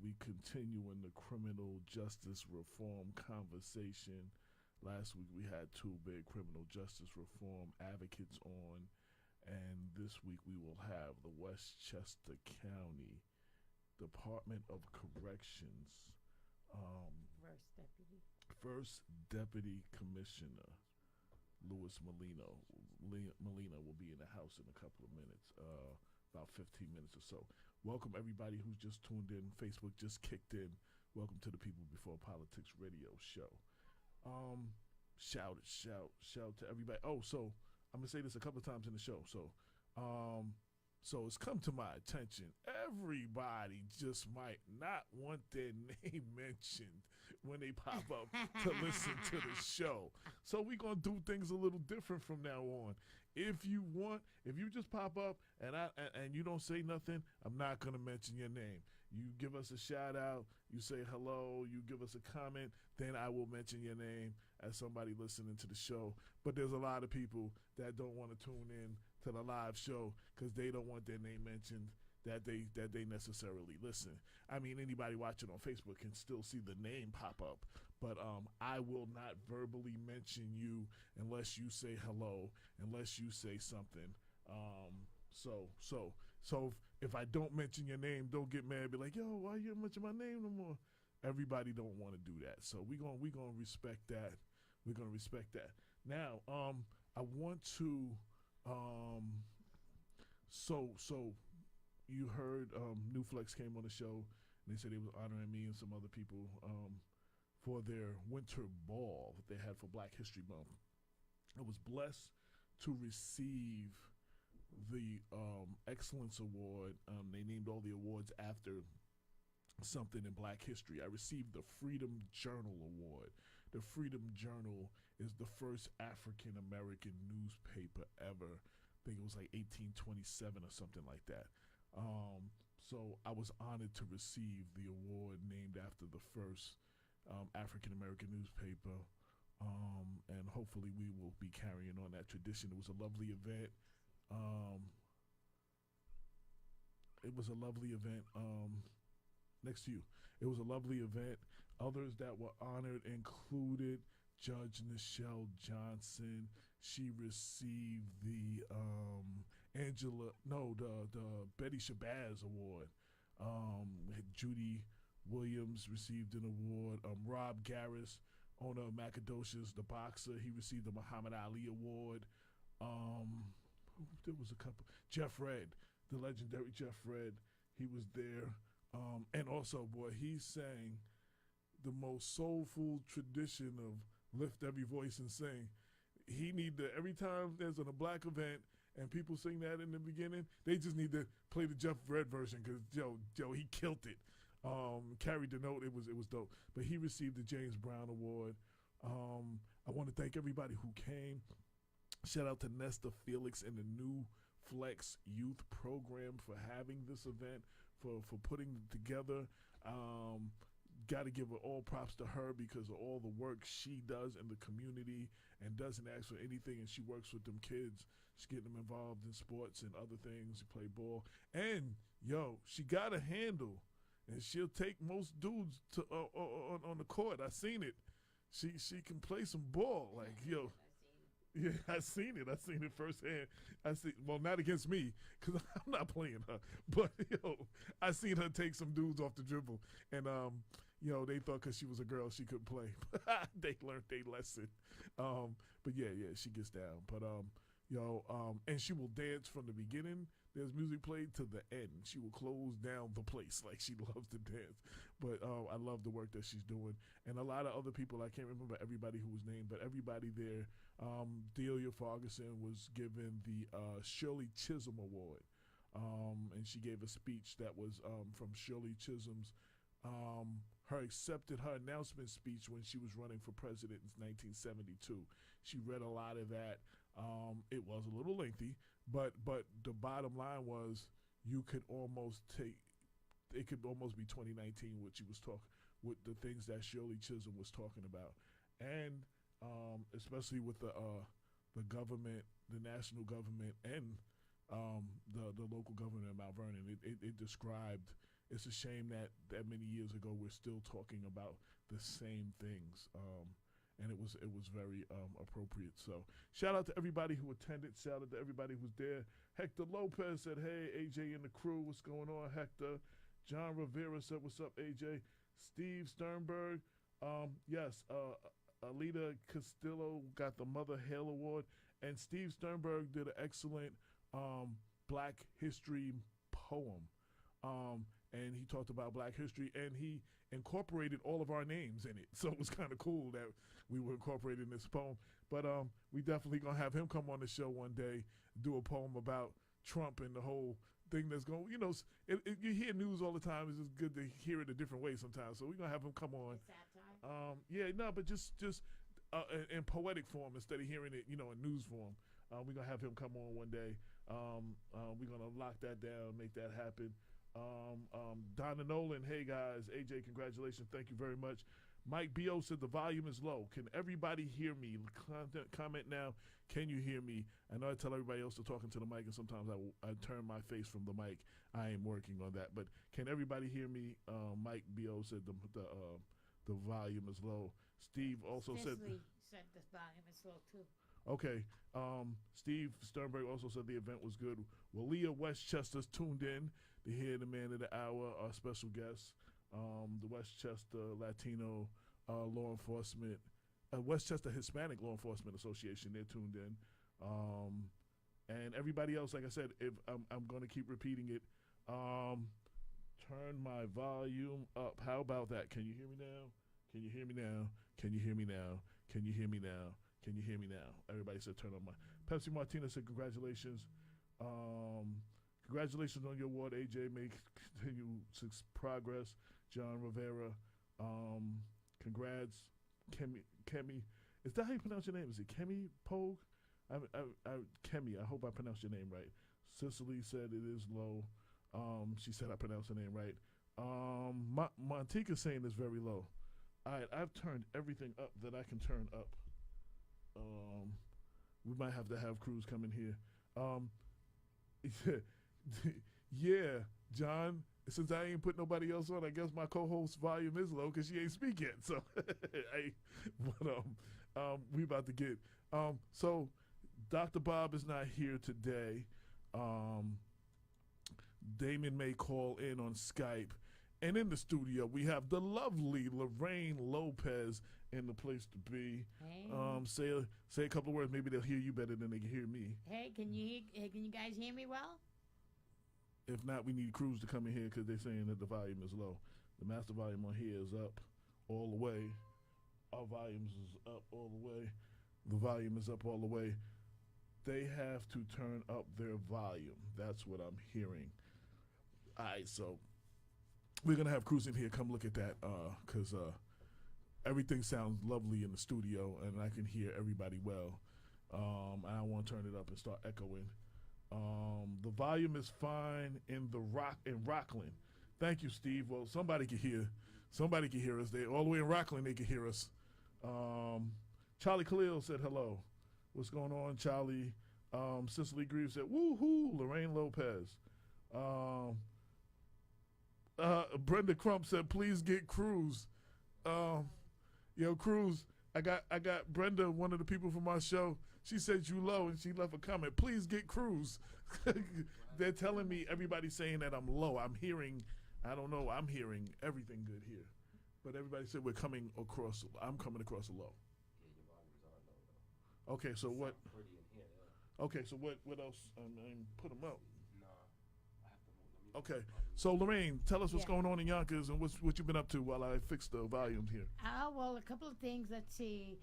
we continuing the criminal justice reform conversation. Last week we had two big criminal justice reform advocates on, and this week we will have the Westchester County Department of Corrections First deputy. First Deputy Commissioner Louis Molina will be in the house in a couple of minutes, about 15 minutes or so. Welcome everybody who's just tuned in. Facebook just kicked in. Welcome to the People Before Politics radio show. Shout to everybody. Oh, so I'm gonna say this a couple of times in the show. So it's come to my attention, everybody just might not want their name mentioned when they pop up to listen to the show. So we're going to do things a little different from now on. If you just pop up and you don't say nothing, I'm not going to mention your name. You give us a shout out, you say hello, you give us a comment, then I will mention your name as somebody listening to the show. But there's a lot of people that don't want to tune in to the live show because they don't want their name mentioned, that they necessarily listen. I mean, anybody watching on Facebook can still see the name pop up, but I will not verbally mention you unless you say hello, unless you say something. So if I don't mention your name, don't get mad. Be like, yo, why you mention my name no more? Everybody don't want to do that, so we gonna respect that. We're gonna respect that. Now, I want to. So you heard New Flex came on the show, and they said they was honoring me and some other people for their winter ball that they had for Black History Month. I was blessed to receive the Excellence Award. They named all the awards after something in Black history. I received the Freedom Journal Award. The Freedom Journal is the first African American newspaper ever. I think it was like 1827 or something like that. So I was honored to receive the award named after the first African American newspaper. And hopefully we will be carrying on that tradition. It was a lovely event. Next to you. It was a lovely event. Others that were honored included Judge Nichelle Johnson. She received the Betty Shabazz Award. Judy Williams received an award. Rob Garris, owner of Macadocious, the boxer, he received the Muhammad Ali Award. There was a couple. Jeff Red, the legendary Jeff Red, he was there. And also, boy, he sang the most soulful tradition of lift every voice and sing. He need to, every time there's a Black event and people sing that in the beginning, they just need to play the Jeff Red version because Joe, he killed it. Carried the note. It was dope. But he received the James Brown Award. I want to thank everybody who came. Shout out to Nesta Felix and the New Flex Youth Program for having this event, for putting it together. Got to give her all props to her because of all the work she does in the community and doesn't ask for anything, and she works with them kids. She's getting them involved in sports and other things. She play ball. And, she got a handle, and she'll take most dudes to on the court. I seen it. She can play some ball. Like, yeah, I seen it firsthand. Well, not against me, because I'm not playing her. But, I seen her take some dudes off the dribble. And, they thought because she was a girl she couldn't play. They learned their lesson. But, yeah, she gets down. But, and she will dance from the beginning. There's music played to the end. She will close down the place. Like, she loves to dance. But I love the work that she's doing. And a lot of other people, I can't remember everybody who was named, but everybody there. Delia Ferguson was given the Shirley Chisholm Award. And she gave a speech that was from Shirley Chisholm's her announcement speech when she was running for president in 1972. She read a lot of that. It was a little lengthy, but the bottom line was it could almost be 2019 what she was talking, with the things that Shirley Chisholm was talking about, and especially with the government, the national government, and the local government of Mount Vernon. It described it's a shame that many years ago we're still talking about the same things. And it was very appropriate. So shout out to everybody who attended. Shout out to everybody who's there. Hector Lopez said, "Hey, AJ and the crew, what's going on, Hector?" John Rivera said, "What's up, AJ?" Steve Sternberg, yes. Alita Castillo got the Mother Hale Award, and Steve Sternberg did an excellent Black History poem. And he talked about Black history, and he incorporated all of our names in it. So it was kind of cool that we were incorporated in this poem. But we definitely going to have him come on the show one day, do a poem about Trump and the whole thing that's going, you hear news all the time. It's just good to hear it a different way sometimes. So we're going to have him come on. But just in poetic form instead of hearing it, in news form. We're going to have him come on one day. We're going to lock that down, make that happen. Donna Nolan, hey guys, AJ, congratulations, thank you very much. Mike B.O. said the volume is low. Can everybody hear me? Comment now. Can you hear me? I know I tell everybody else to talk into the mic, and sometimes I turn my face from the mic. I am working on that, but can everybody hear me? Mike B.O. said the volume is low. Steve also said the volume is low too. Okay. Steve Sternberg also said the event was good. Walia Westchester's tuned in to hear the man of the hour, our special guest, the Westchester Latino Law Enforcement, Westchester Hispanic Law Enforcement Association. They're tuned in. And everybody else, like I said, if I'm going to keep repeating it, turn my volume up. How about that? Can you hear me now? Can you hear me now? Can you hear me now? Can you hear me now? Can you hear me now? Everybody said turn on my. Pepsi Martinez said congratulations. Congratulations on your award, AJ. Make continue progress. John Rivera. Congrats. Kemi. Is that how you pronounce your name? Is it Kemi Pogue? Kemi, I hope I pronounced your name right. Cicely said it is low. She said I pronounced her name right. Montika's saying it's very low. All right, I've turned everything up that I can turn up. We might have to have crews come in here. Yeah, John, since I ain't put nobody else on, I guess my co-host volume is low because she ain't speak yet. So, we about to get. So, Dr. Bob is not here today. Damon may call in on Skype. And in the studio, we have the lovely Lorraine Lopez in the place to be. Hey. Say a couple of words. Maybe they'll hear you better than they can hear me. Hey, can you guys hear me well? If not, we need crews to come in here because they're saying that the volume is low. The master volume on here is up all the way. Our volumes is up all the way. The volume is up all the way. They have to turn up their volume. That's what I'm hearing. All right, so we're going to have crews in here come look at that because everything sounds lovely in the studio, and I can hear everybody well. And I want to turn it up and start echoing. The volume is fine in Rockland. Thank you, Steve. Well, somebody can hear us. They all the way in Rockland, they can hear us. Charlie Khalil said hello. What's going on, Charlie? Cicely Greaves said woohoo. Lorraine Lopez. Brenda Crump said please get Cruz. Cruz. I got Brenda, one of the people from our show. She said you low, and she left a comment. Please get Cruz. They're telling me everybody's saying that I'm low. I'm hearing everything good here. But everybody said I'm coming across a low. Yeah, your volumes are low, though. Okay, so what? Pretty in here, yeah. Okay, so what else? Put them up. Nah, I have to move. Okay, so Lorraine, tell us what's going on in Yonkers and what you've been up to while I fix the volume here. Well, a couple of things. Let's see.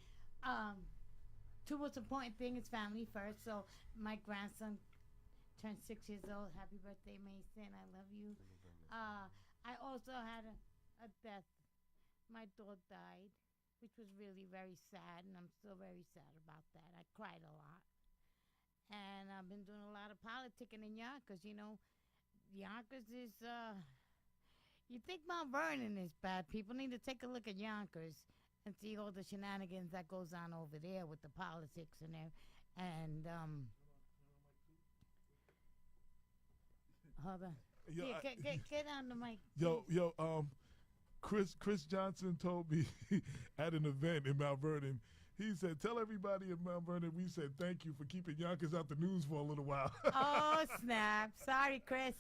Two most important thing is family first. So my grandson turned 6 years old. Happy birthday, Mason. I love you. I also had a death. My dog died, which was really very sad, and I'm still very sad about that. I cried a lot. And I've been doing a lot of politicking in Yonkers. Yonkers is, you think Mount Vernon is bad. People need to take a look at Yonkers and see all the shenanigans that goes on over there with the politics and hold on. Yo, Yeah, get on the mic. yo, Chris Johnson told me at an event in Mount Vernon. He said, "Tell everybody in Mount Vernon we said thank you for keeping Yonkers out the news for a little while." Oh, snap. Sorry, Chris.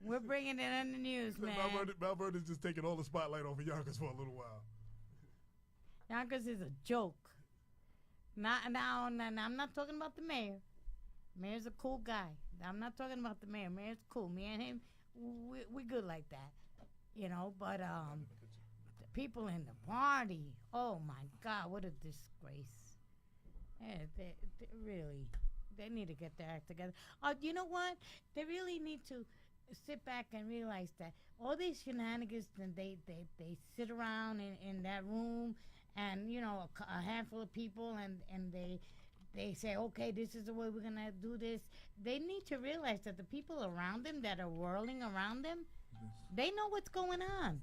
We're bringing it on the news, man. Mount Vernon's just taking all the spotlight off of Yonkers for a little while. Yonkers is a joke. I'm not talking about the mayor. Mayor's a cool guy. I'm not talking about the mayor. Mayor's cool. Me and him, we good like that, you know. But the people in the party, oh my God, what a disgrace! Yeah, they really, they need to get their act together. You know what? They really need to sit back and realize that all these shenanigans, and they sit around in that room, and you know, a handful of people, and they say, okay, this is the way we're gonna do this. They need to realize that the people around them that are whirling around them, they know what's going on.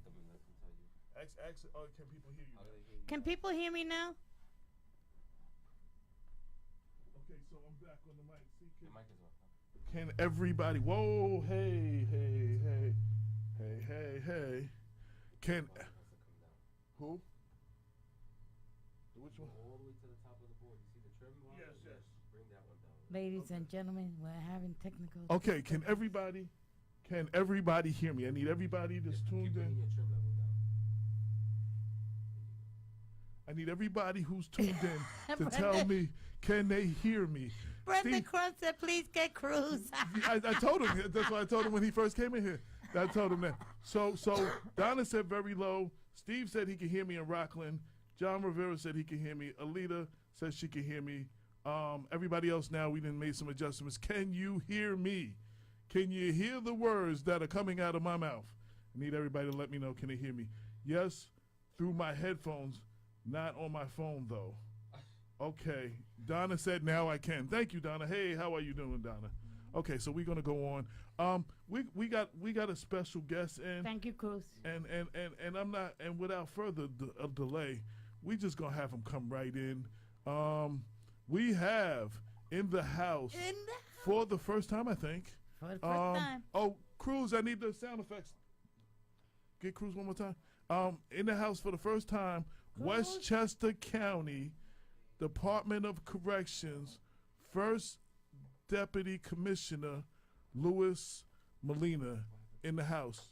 Can people hear you? Can people hear me now? Okay, so I'm back on the mic. See, The mic is off. can everybody? Whoa, hey. Can who? Which one? All the way to the top of the board. You see the trim bar? Yes. Bring that one down. Ladies and gentlemen, we're having technical. Okay, can everybody hear me? I need everybody that's tuned Keep bringing in. your trim level down. I need everybody who's tuned in to tell me, can they hear me? Brenda Steve- Crump said, please get Cruz. I told him. That's why I told him when he first came in here. I told him that. So Donna said very low. Steve said he can hear me in Rockland. John Rivera said he can hear me. Alita says she can hear me. Everybody else now, we done made some adjustments. Can you hear me? Can you hear the words that are coming out of my mouth? I need everybody to let me know, can they hear me? Yes, through my headphones, not on my phone though. Okay, Donna said now I can. Thank you, Donna. Hey, how are you doing, Donna? Okay, so we're gonna go on. We got a special guest in. Thank you, Cruz. And I'm not, and without further delay, we just gonna have him come right in. We have in the house for the first time, I think. For the first time. Oh, Cruz, I need the sound effects. Get Cruz one more time. In the house for the first time, Cruz. Westchester County Department of Corrections, First Deputy Commissioner Louis Molina in the house.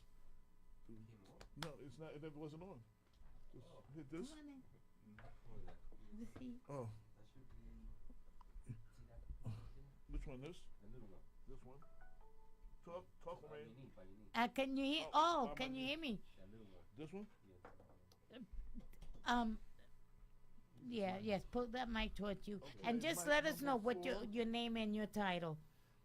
No, it's not. It wasn't on. Just hit this. Come on in. Let's see. Oh, which one? This? The little one. This one? Talk, By Lorraine. your knee, by your knee. Can you hear? Oh, Oh, can you hear me? That little one. This one? Yes. Yes, pull that mic towards you. Okay. And just Mic let us know number what 4. your name and your title.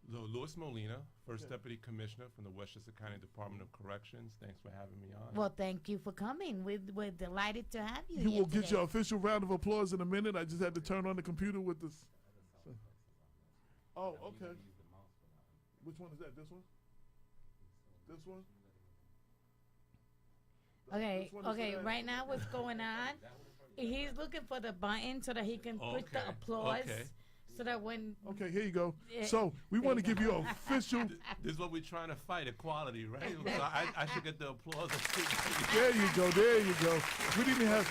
Louis Molina, First Okay. Deputy Commissioner from the Westchester County Department of Corrections. Thanks for having me on. Well, thank you for coming. We're delighted to have you You here will get today. your official round of applause in a minute. I just had to turn on the computer with this. Oh, okay. Use the mouse for that one. Which one is that? This one? This one? Okay, This one is okay. that. Right now, what's going on? He's looking for the button so that he can push the Okay, applause, okay. so that when Okay, here you go. Yeah, So we there want to you give you an official. This is what we're trying to fight, equality, right? So I should get the applause. There you go. There you go. We didn't have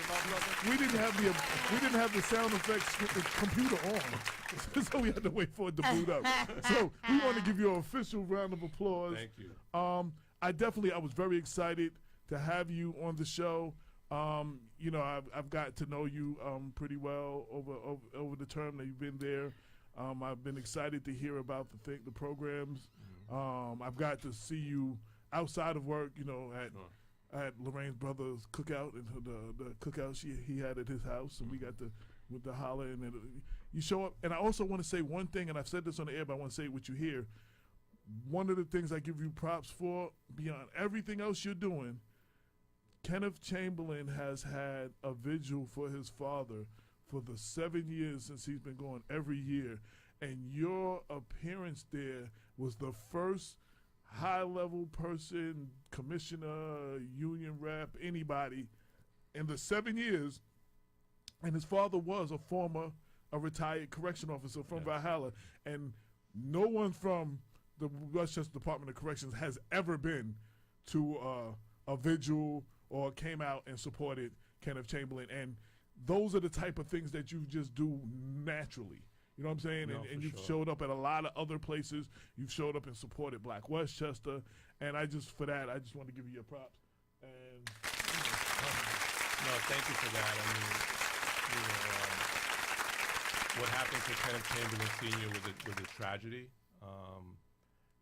the sound effects with the computer on, so we had to wait for it to boot up. So we want to give you an official round of applause. Thank you. I was very excited to have you on the show. You know, I've got to know you pretty well over the term that you've been there. I've been excited to hear about the programs. I've got to see you outside of work. You know, at Lorraine's brother's cookout and the cookout he had at his house, and we got to with the holler and you show up. And I also want to say one thing, and I've said this on the air, but I want to say it with you here. One of the things I give you props for, beyond everything else you're doing, Kenneth Chamberlain has had a vigil for his father for the 7 years since he's been going every year. And your appearance there was the first high-level person, commissioner, union rep, anybody, in the 7 years. And his father was a retired correction officer from Yes. Valhalla. And no one from the Westchester Department of Corrections has ever been to a vigil or came out and supported Kenneth Chamberlain. And those are the type of things that you just do naturally. You know what I'm saying? No, and for you've sure. showed up at a lot of other places. You've showed up and supported Black Westchester. And I just want to give you your props. And No, thank you for that. I mean, what happened to Kenneth Chamberlain Sr. was a tragedy.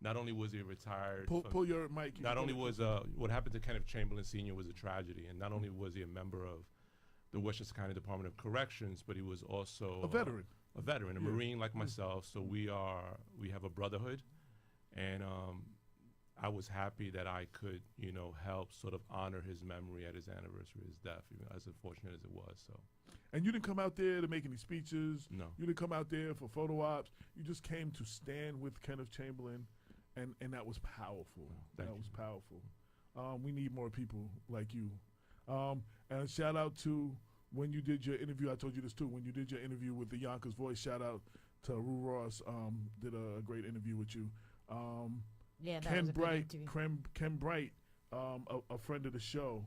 Not only was he retired, pull your mic. not only was what happened to Kenneth Chamberlain Sr. was a tragedy, and not only was he a member of the Westchester County Department of Corrections, but he was also a veteran. A veteran, a Yeah. Marine like myself. So we have a brotherhood, and I was happy that I could, help sort of honor his memory at his anniversary of his death, even as unfortunate as it was. So. And you didn't come out there to make any speeches. No. You didn't come out there for photo ops. You just came to stand with Kenneth Chamberlain, and that was powerful. Thank That you. was powerful. We need more people like you. And shout out to when you did your interview. I told you this too. When you did your interview with the Yonkers Voice, shout out to Rue Ross. Did a great interview with you. Yeah, that Ken was a good Bright, interview. Ken Bright, a friend of the show.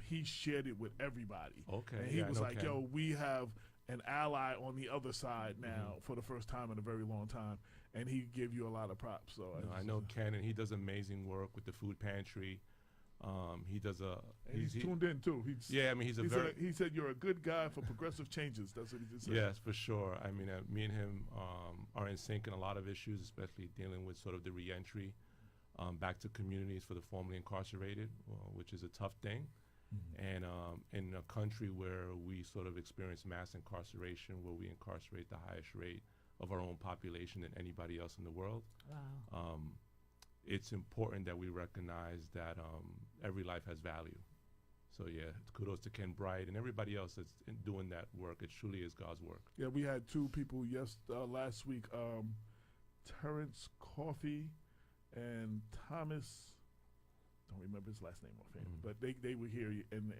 He shared it with everybody. Okay. And he yeah, I was know like, Ken. yo, we have an ally on the other side now for the first time in a very long time. And he gave you a lot of props. So No, I know Ken, and he does amazing work with the food pantry. He does he's tuned in too. Yeah, I mean, He said you're a good guy for progressive changes. That's what he just said. Yes, for sure. I mean, me and him are in sync in a lot of issues, especially dealing with sort of the reentry back to communities for the formerly incarcerated, which is a tough thing. And in a country where we sort of experience mass incarceration, where we incarcerate the highest rate of our own population than anybody else in the world, Wow. it's important that we recognize that every life has value. So yeah, kudos to Ken Bright and everybody else that's doing that work. It truly is God's work. Yeah, we had two people last week, Terrence Coffey and Thomas. Don't remember his last name offhand, but they were here and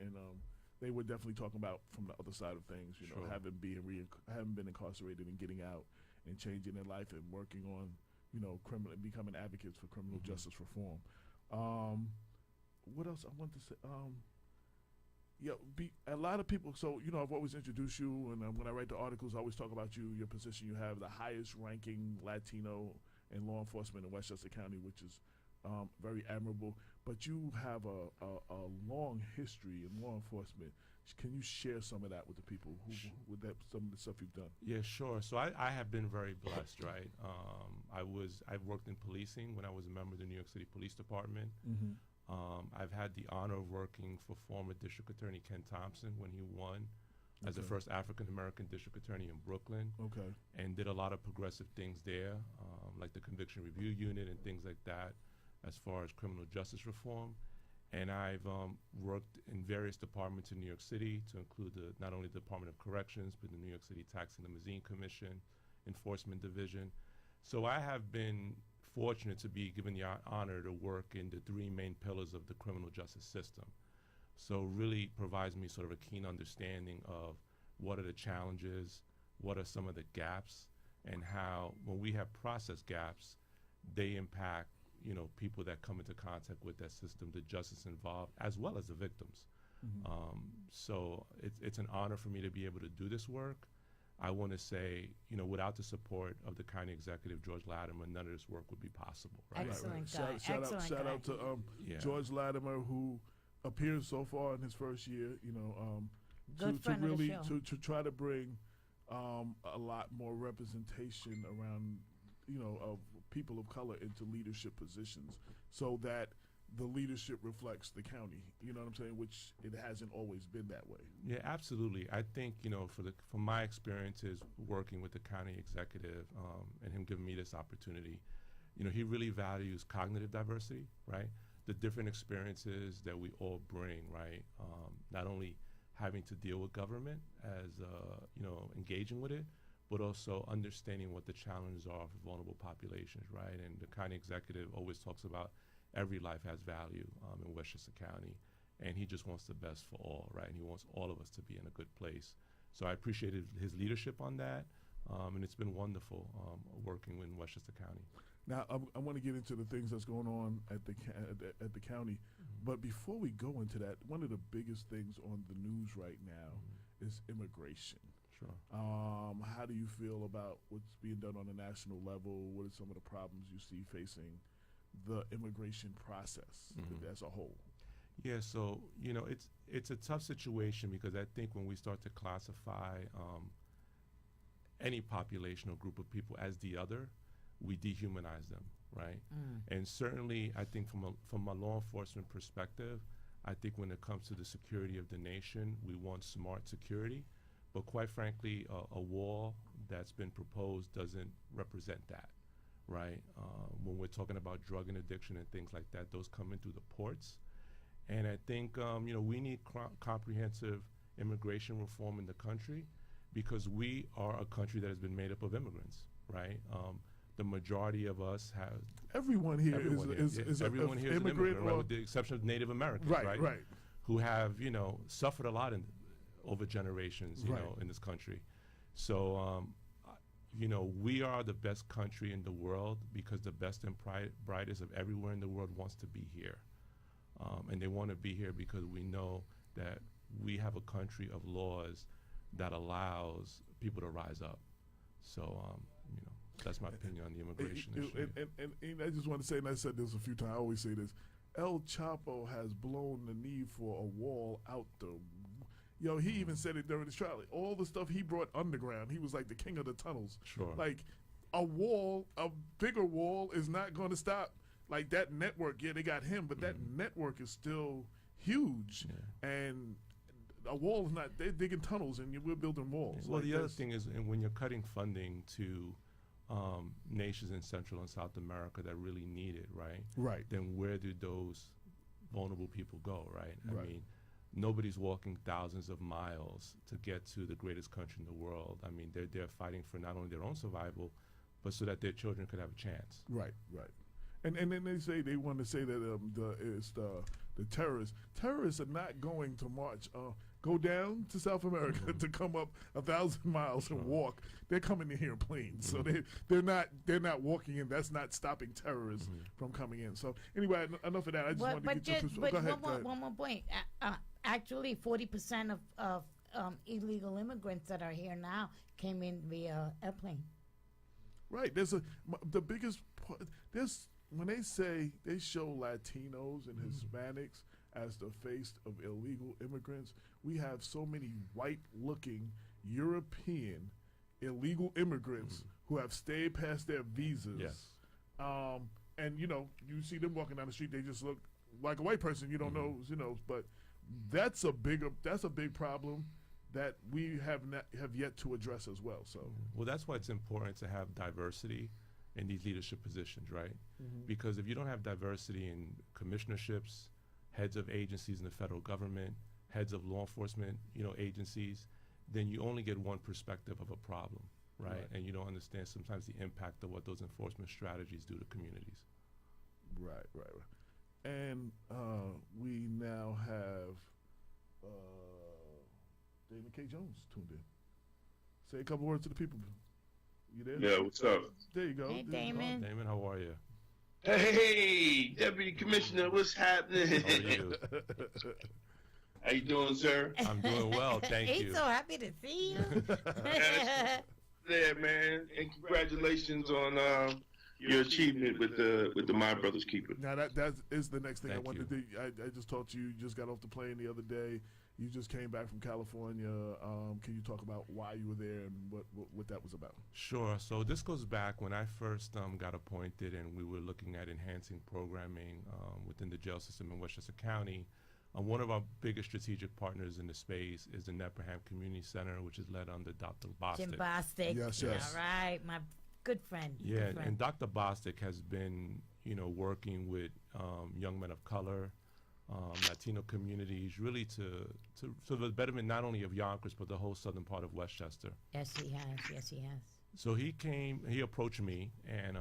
they were definitely talking about from the other side of things. You know, Sure. having been incarcerated and getting out and changing their life and working on becoming advocates for criminal justice reform. What else I want to say? A lot of people. So I've always introduced you, and when I write the articles, I always talk about you, your position. You have the highest ranking Latino in law enforcement in Westchester County, which is very admirable. But you have a long history in law enforcement. Can you share some of that with the people with some of the stuff you've done? Yeah, sure. So I have been very blessed, right? I've worked in policing when I was a member of the New York City Police Department. I've had the honor of working for former District Attorney Ken Thompson when he won as the first African American District Attorney in Brooklyn. Okay. And did a lot of progressive things there, like the Conviction Review Unit and things like that, as far as criminal justice reform. And I've worked in various departments in New York City, to include not only the Department of Corrections, but the New York City Tax and Limousine Commission, Enforcement Division. So I have been fortunate to be given the honor to work in the three main pillars of the criminal justice system. So really provides me sort of a keen understanding of what are the challenges, what are some of the gaps, and how when we have process gaps, they impact people that come into contact with that system, the justice involved, as well as the victims. So it's an honor for me to be able to do this work. I want to say, without the support of the county executive, George Latimer, none of this work would be possible. Right? Excellent guy. Shout out to George Latimer, who appears so far in his first year. Good to friend of the really show. to try to bring a lot more representation around of people of color into leadership positions, so that the leadership reflects the county. You know what I'm saying? Which it hasn't always been that way. Yeah, absolutely. I think from my experiences working with the county executive and him giving me this opportunity, he really values cognitive diversity, right? The different experiences that we all bring, right? Not only having to deal with government as engaging with it, but also understanding what the challenges are for vulnerable populations, right? And the county executive always talks about every life has value in Westchester County, and he just wants the best for all, right? And he wants all of us to be in a good place. So I appreciated his leadership on that, and it's been wonderful working in Westchester County. Now, I want to get into the things that's going on at at the county, but before we go into that, one of the biggest things on the news right now is immigration. Sure. How do you feel about what's being done on a national level? What are some of the problems you see facing the immigration process as a whole? Yeah, so it's a tough situation because I think when we start to classify any population or group of people as the other, we dehumanize them, right? And certainly, I think from a law enforcement perspective, I think when it comes to the security of the nation, we want smart security. But quite frankly, a wall that's been proposed doesn't represent that, right? When we're talking about drug and addiction and things like that, those come in through the ports. And I think, we need comprehensive immigration reform in the country because we are a country that has been made up of immigrants, right? The majority of us have... Everyone here is everyone here is an immigrant, right, with the exception of Native Americans, right? Who have, suffered a lot over generations, in this country. So, we are the best country in the world because the best and brightest of everywhere in the world wants to be here. And they want to be here because we know that we have a country of laws that allows people to rise up. So, that's my opinion on the immigration issue. And I just want to say, and I said this a few times, I always say this, El Chapo has blown the need for a wall out the... he even said it during his trial. All the stuff he brought underground, he was like the king of the tunnels. Sure. Like, a bigger wall is not going to stop. Like, that network, they got him, but that network is still huge. Yeah. And a wall is not, they're digging tunnels and we're building walls. Well, the other thing is, and when you're cutting funding to nations in Central and South America that really need it, right? Right. Then where do those vulnerable people go, right? I mean, nobody's walking thousands of miles to get to the greatest country in the world. I mean, they're fighting for not only their own survival, but so that their children could have a chance. Right. And then they want to say that the terrorists. Terrorists are not going to march, go down to South America to come up 1,000 miles and walk. They're coming in here in planes, so they're not walking in. That's not stopping terrorists from coming in. So anyway, enough of that. I just wanted to get your But go ahead. one more point. Actually, 40% of illegal immigrants that are here now came in via airplane. Right. The biggest part. When they show Latinos and Hispanics as the face of illegal immigrants, we have so many white-looking European illegal immigrants who have stayed past their visas. Yes. And you see them walking down the street, they just look like a white person. You don't know, but that's a big problem that we have yet to address as well. So, well, that's why it's important to have diversity in these leadership positions, right? Because if you don't have diversity in commissionerships, heads of agencies in the federal government, heads of law enforcement, agencies, then you only get one perspective of a problem, right? And you don't understand sometimes the impact of what those enforcement strategies do to communities. Right. And we now have Damon K. Jones tuned in. Say a couple words to the people. You there? Yeah, what's up? There you go. Hey, Damon. Damon, how are you? Hey, Deputy Commissioner, what's happening? How are you? How you doing, sir? I'm doing well, thank you. He's so happy to see you. There, man, and congratulations on your achievement with the My Brother's Keeper. Now that is the next thing Thank I wanted to do. I just talked to you. You just got off the plane the other day. You just came back from California. Can you talk about why you were there and what that was about? Sure. So this goes back when I first got appointed and we were looking at enhancing programming within the jail system in Westchester County. One of our biggest strategic partners in the space is the Nebraham Community Center, which is led under Dr. Bostic. Jim Bostic. Yes. All right, my good friend. Yeah, good friend. and Dr. Bostic has been, working with young men of color, Latino communities, really for the betterment not only of Yonkers but the whole southern part of Westchester. Yes, he has. So he approached me and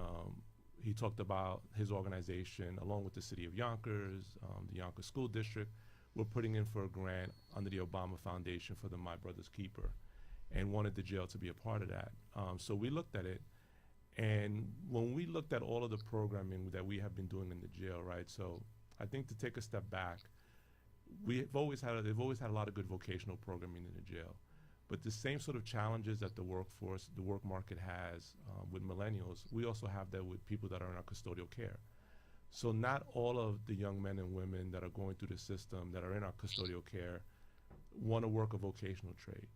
he talked about his organization along with the city of Yonkers, the Yonkers School District. We're putting in for a grant under the Obama Foundation for the My Brother's Keeper and wanted the jail to be a part of that. So we looked at it And when we looked at all of the programming that we have been doing in the jail, right? So I think to take a step back, they've always had a lot of good vocational programming in the jail. But the same sort of challenges that the workforce, the work market has with millennials, we also have that with people that are in our custodial care. So not all of the young men and women that are going through the system that are in our custodial care want to work a vocational trade.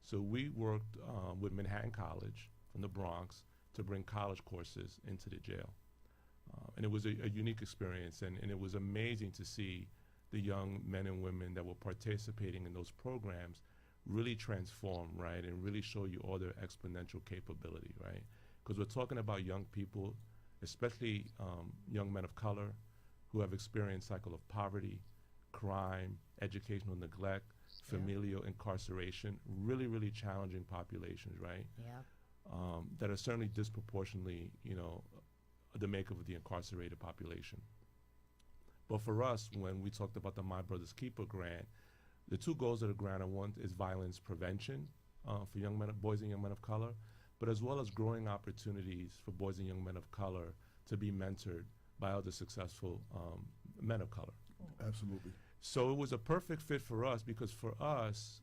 So we worked with Manhattan College from the Bronx to bring college courses into the jail. And it was a unique experience, and it was amazing to see the young men and women that were participating in those programs really transform, right, and really show you all their exponential capability, right? Because we're talking about young people, especially young men of color who have experienced cycle of poverty, crime, educational neglect, familial incarceration, really, really challenging populations, right? Yeah. That are certainly disproportionately, the makeup of the incarcerated population. But for us, when we talked about the My Brother's Keeper grant, the two goals of the grant are one is violence prevention for young men, boys and young men of color, but as well as growing opportunities for boys and young men of color to be mentored by other successful men of color. Absolutely. So it was a perfect fit for us because for us,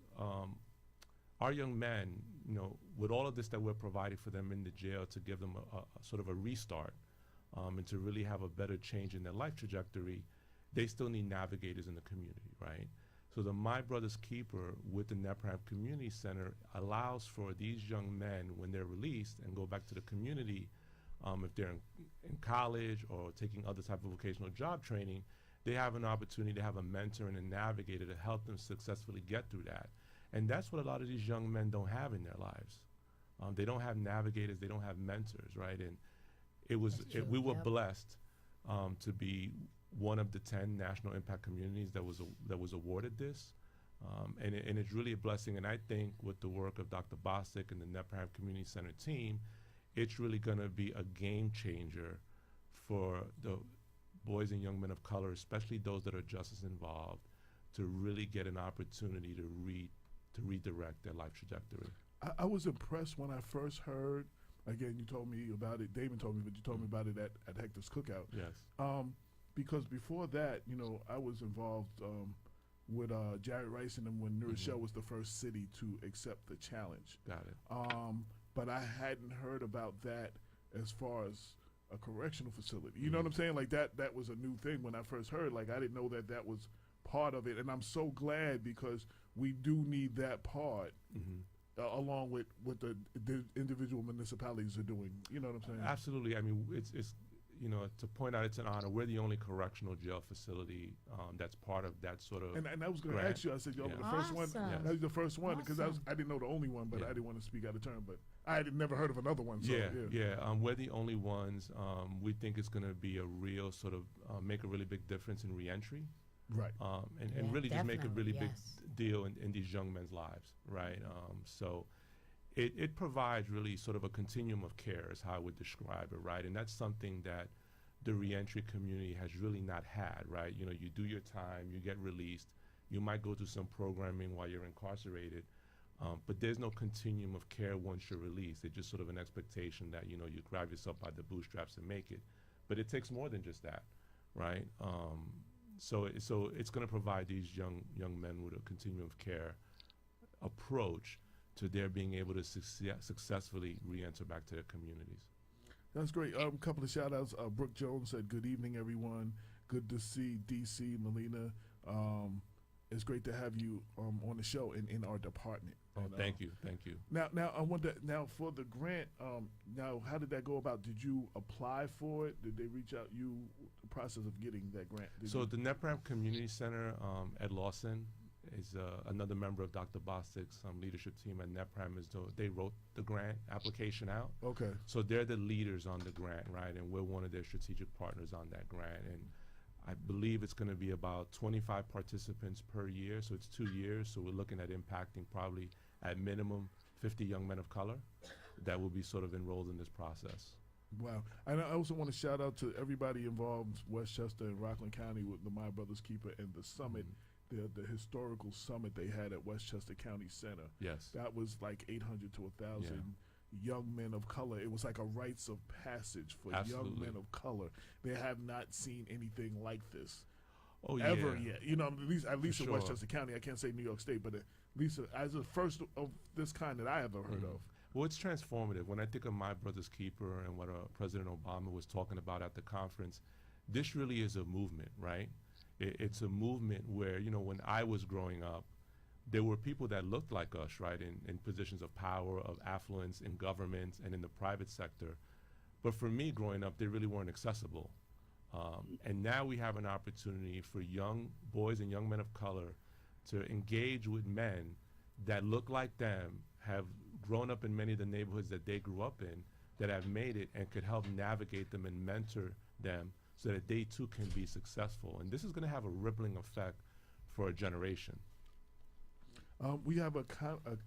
our young men, with all of this that we're providing for them in the jail to give them a sort of a restart and to really have a better change in their life trajectory, they still need navigators in the community, right? So the My Brother's Keeper with the NEPRAM Community Center allows for these young men, when they're released and go back to the community, if they're in college or taking other type of vocational job training, they have an opportunity to have a mentor and a navigator to help them successfully get through that. And that's what a lot of these young men don't have in their lives. They don't have navigators, they don't have mentors, right? And we were blessed to be one of the 10 national impact communities that was awarded this. And it's really a blessing. And I think with the work of Dr. Bostic and the NEPRAM Community Center team, it's really gonna be a game changer for the boys and young men of color, especially those that are justice involved, to really get an opportunity to redirect their life trajectory. I was impressed when I first heard, again, you told me about it, Damon told me, but you told me about it at Hector's Cookout. Yes. Because before that, I was involved with Jared Rice and them when New Rochelle was the first city to accept the challenge. Got it. But I hadn't heard about that as far as a correctional facility. You know what I'm saying? Like that was a new thing when I first heard. Like I didn't know that was part of it, and I'm so glad because we do need that part along with what the individual municipalities are doing. You know what I'm saying? Absolutely. I mean, it's to point out, it's an honor. We're the only correctional jail facility that's part of that sort of. And I was going to ask you. I said, "Y'all the first one." Awesome. That was the first one because Awesome. I didn't know the only one, but I didn't want to speak out of turn. But I had never heard of another one. So, We're the only ones. We think it's going to be a real sort of make a really big difference in reentry. Right. And really just make a really big yes. deal in these young men's lives, right? So it provides really sort of a continuum of care is how I would describe it, right? And that's something that the reentry community has really not had, right? You do your time, you get released, you might go through some programming while you're incarcerated, but there's no continuum of care once you're released. It's just sort of an expectation that, you grab yourself by the bootstraps and make it. But it takes more than just that, right? So it's going to provide these young men with a continuum of care approach to their being able to successfully re-enter back to their communities. That's great. A couple of shout outs. Brooke Jones said, "Good evening, everyone. Good to see DC, Molina. It's great to have you on the show and in our department." And, Thank you. Now I wonder. Now for the grant. Now how did that go about? Did you apply for it? Did they reach out? The process of getting that grant. So the NEPRAM Community Center, Ed Lawson is another member of Dr. Bostic's leadership team at NEPRAM. They wrote the grant application out. Okay. So they're the leaders on the grant, right? And we're one of their strategic partners on that grant. And I believe it's going to be about 25 participants per year. So it's 2 years. So we're looking at impacting probably at minimum 50 young men of color that will be sort of enrolled in this process. Wow. And I also want to shout out to everybody involved, Westchester and Rockland County with the My Brother's Keeper and the summit, the historical summit they had at Westchester County Center. Yes. That was like 800 to 1,000 young men of color. It was like a rites of passage for young Absolutely. men of color. They have not seen anything like this Oh, ever yeah. yet. You know, at least in sure. Westchester County. I can't say New York State, but at least as the first of this kind that I ever heard of. Well, it's transformative. When I think of My Brother's Keeper and what President Obama was talking about at the conference, this really is a movement, right? It's a movement where, you know, when I was growing up, there were people that looked like us, right, in positions of power, of affluence, in government and in the private sector. But for me, growing up, they really weren't accessible. And now we have an opportunity for young boys and young men of color to engage with men that look like them, have grown up in many of the neighborhoods that they grew up in, that have made it and could help navigate them and mentor them so that they too can be successful. And this is going to have a rippling effect for a generation. We have a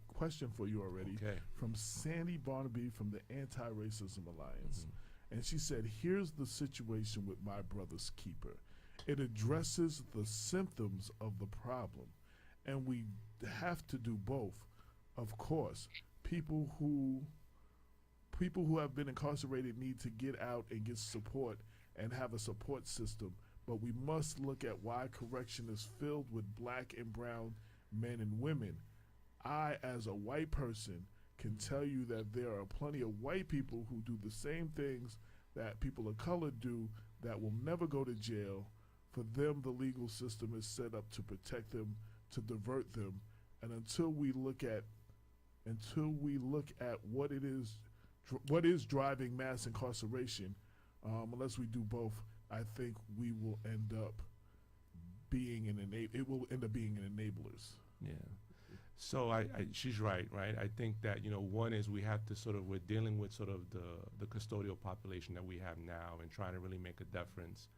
question for you already Okay. from Sandy Barnaby from the Anti-Racism Alliance. And she said, here's the situation with My Brother's Keeper. It addresses the symptoms of the problem, and we have to do both. Of course, people who have been incarcerated need to get out and get support and have a support system, but we must look at why correction is filled with black and brown men and women. I, as a white person, can tell you that there are plenty of white people who do the same things that people of color do that will never go to jail. For them, the legal system is set up to protect them, to divert them, and until we look at what is driving mass incarceration, unless we do both, I think we will end up being it will end up being an enablers. Yeah. So she's right? I think that, you know, one is we're dealing with sort of the custodial population that we have now and trying to really make a difference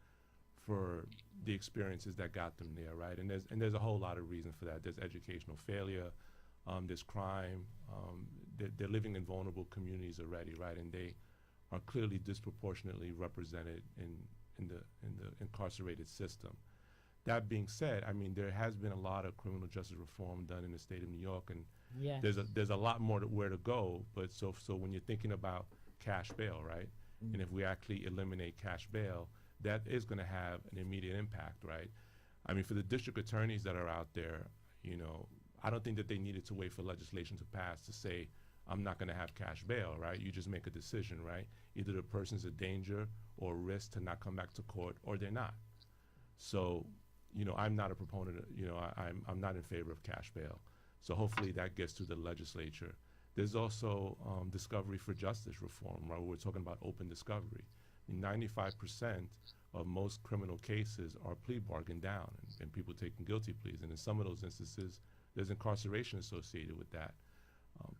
for the experiences that got them there, right? And there's a whole lot of reasons for that. There's educational failure, there's crime, they're living in vulnerable communities already, right? And they are clearly disproportionately represented in the incarcerated system. That being said, I mean, there has been a lot of criminal justice reform done in the state of New York, and Yes. there's a lot more where to go. But so when you're thinking about cash bail, right? And if we actually eliminate cash bail, that is going to have an immediate impact, right? I mean, for the district attorneys that are out there, you know, I don't think that they needed to wait for legislation to pass to say, I'm not going to have cash bail, right? You just make a decision, right? Either the person's a danger or a risk to not come back to court, or they're not. So, you know, I'm not a proponent of, you know, I'm not in favor of cash bail. So hopefully that gets to the legislature. There's also discovery for justice reform, right? We're talking about open discovery. 95% of most criminal cases are plea bargained down and people taking guilty pleas. And in some of those instances, there's incarceration associated with that.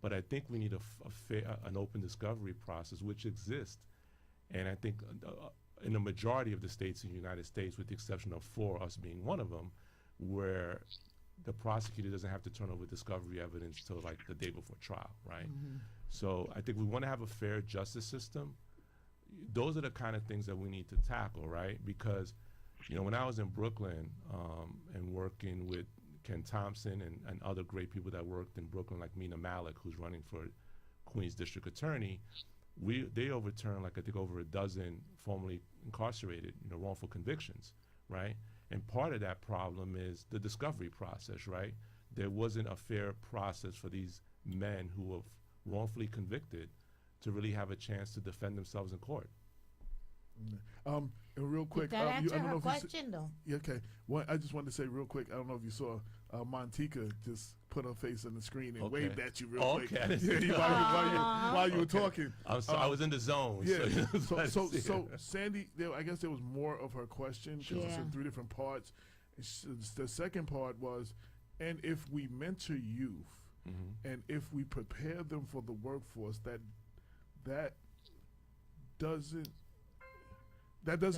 But I think we need an open discovery process, which exists. And I think in a majority of the states in the United States, with the exception of 4, us being one of them, where the prosecutor doesn't have to turn over discovery evidence till like the day before trial, right? So I think we want to have a fair justice system. Those are the kind of things that we need to tackle, right? Because, you know, when I was in Brooklyn and working with Ken Thompson and other great people that worked in Brooklyn, like Mina Malik, who's running for Queens District Attorney, they overturned, like I think, over a dozen formerly incarcerated, you know, wrongful convictions, right? And part of that problem is the discovery process, right? There wasn't a fair process for these men who were wrongfully convicted to really have a chance to defend themselves in court. And real quick, Did that answer I don't her know if question, though? Yeah, okay. I just wanted to say real quick, I don't know if you saw Montika just put her face on the screen and waved at you real quick. Okay. Yeah, while you were talking. I was in the zone. Yeah. So, So Sandy, I guess there was more of her question because it's in 3 different parts. The second part was, and if we mentor youth, and if we prepare them for the workforce, that doesn't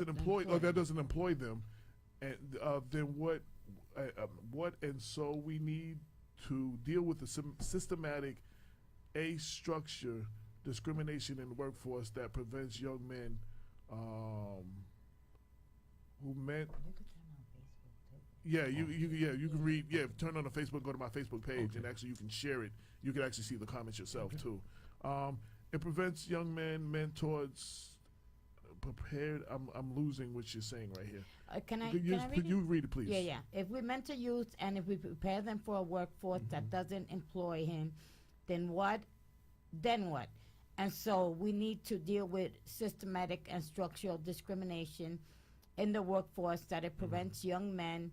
employ them, and then what and so we need to deal with the systematic structure discrimination in the workforce that prevents young men who meant. You can read. Yeah, turn on the Facebook, go to my Facebook page, and actually you can share it. You can actually see the comments yourself too. It prevents young men towards prepared. I'm losing what you're saying right here. Can I Could read you it? read it, please? Yeah. If we mentor youth and if we prepare them for a workforce that doesn't employ him, then what? Then what? And so we need to deal with systematic and structural discrimination in the workforce that it prevents young men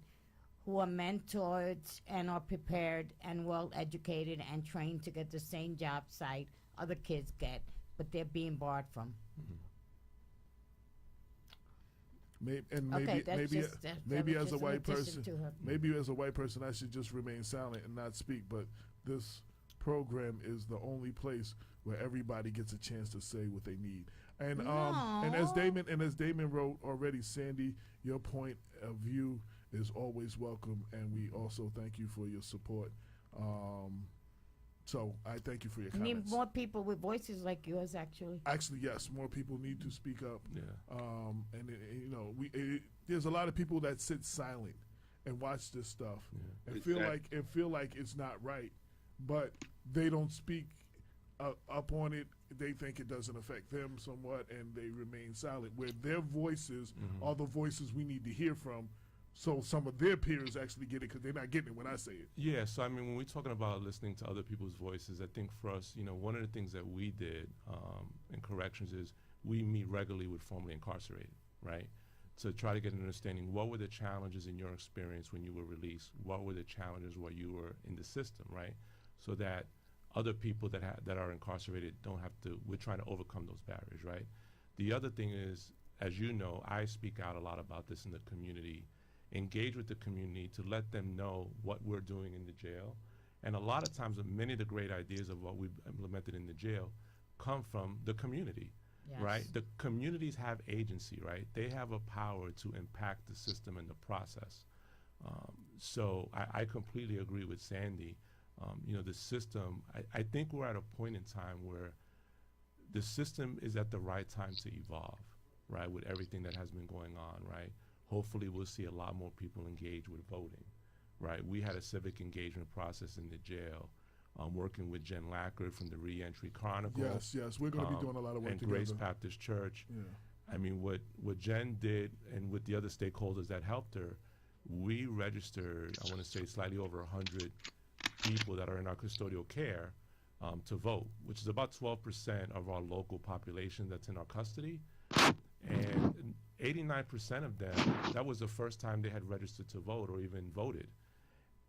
who are mentored and are prepared and well educated and trained to get the same job site other kids get, but they're being barred from. Maybe as a white person, I should just remain silent and not speak. But this program is the only place where everybody gets a chance to say what they need. And as Damon wrote already, Sandy, your point of view is always welcome, and we also thank you for your support. So I thank you for your We comments. need more people with voices like yours, actually. Actually, yes, more people need to speak up. Yeah. There's a lot of people that sit silent and watch this stuff and Exactly. feel like it's not right, but they don't speak up on it. They think it doesn't affect them somewhat, and they remain silent. Where their voices are the voices we need to hear from, so some of their peers actually get it because they're not getting it when I say it. Yeah, so I mean, when we're talking about listening to other people's voices, I think for us, one of the things that we did in corrections is we meet regularly with formerly incarcerated, right? To try to get an understanding, what were the challenges in your experience when you were released? What were the challenges while you were in the system, right? So that other people that are incarcerated don't have to, we're trying to overcome those barriers, right? The other thing is, as you know, I speak out a lot about this in the community, engage with the community to let them know what we're doing in the jail. And a lot of times, many of the great ideas of what we've implemented in the jail come from the community, right? The communities have agency, right? They have a power to impact the system and the process. So I completely agree with Sandy. The system, I think we're at a point in time where the system is at the right time to evolve, right? With everything that has been going on, right? Hopefully we'll see a lot more people engage with voting, right? We had a civic engagement process in the jail, working with Jen Lackard from the Reentry Chronicle. Yes, we're going to be doing a lot of work and together. Grace Baptist Church. Yeah. I mean, what Jen did, and with the other stakeholders that helped her, we registered, I want to say slightly over 100 people that are in our custodial care to vote, which is about 12% of our local population that's in our custody. And 89% of them, that was the first time they had registered to vote or even voted.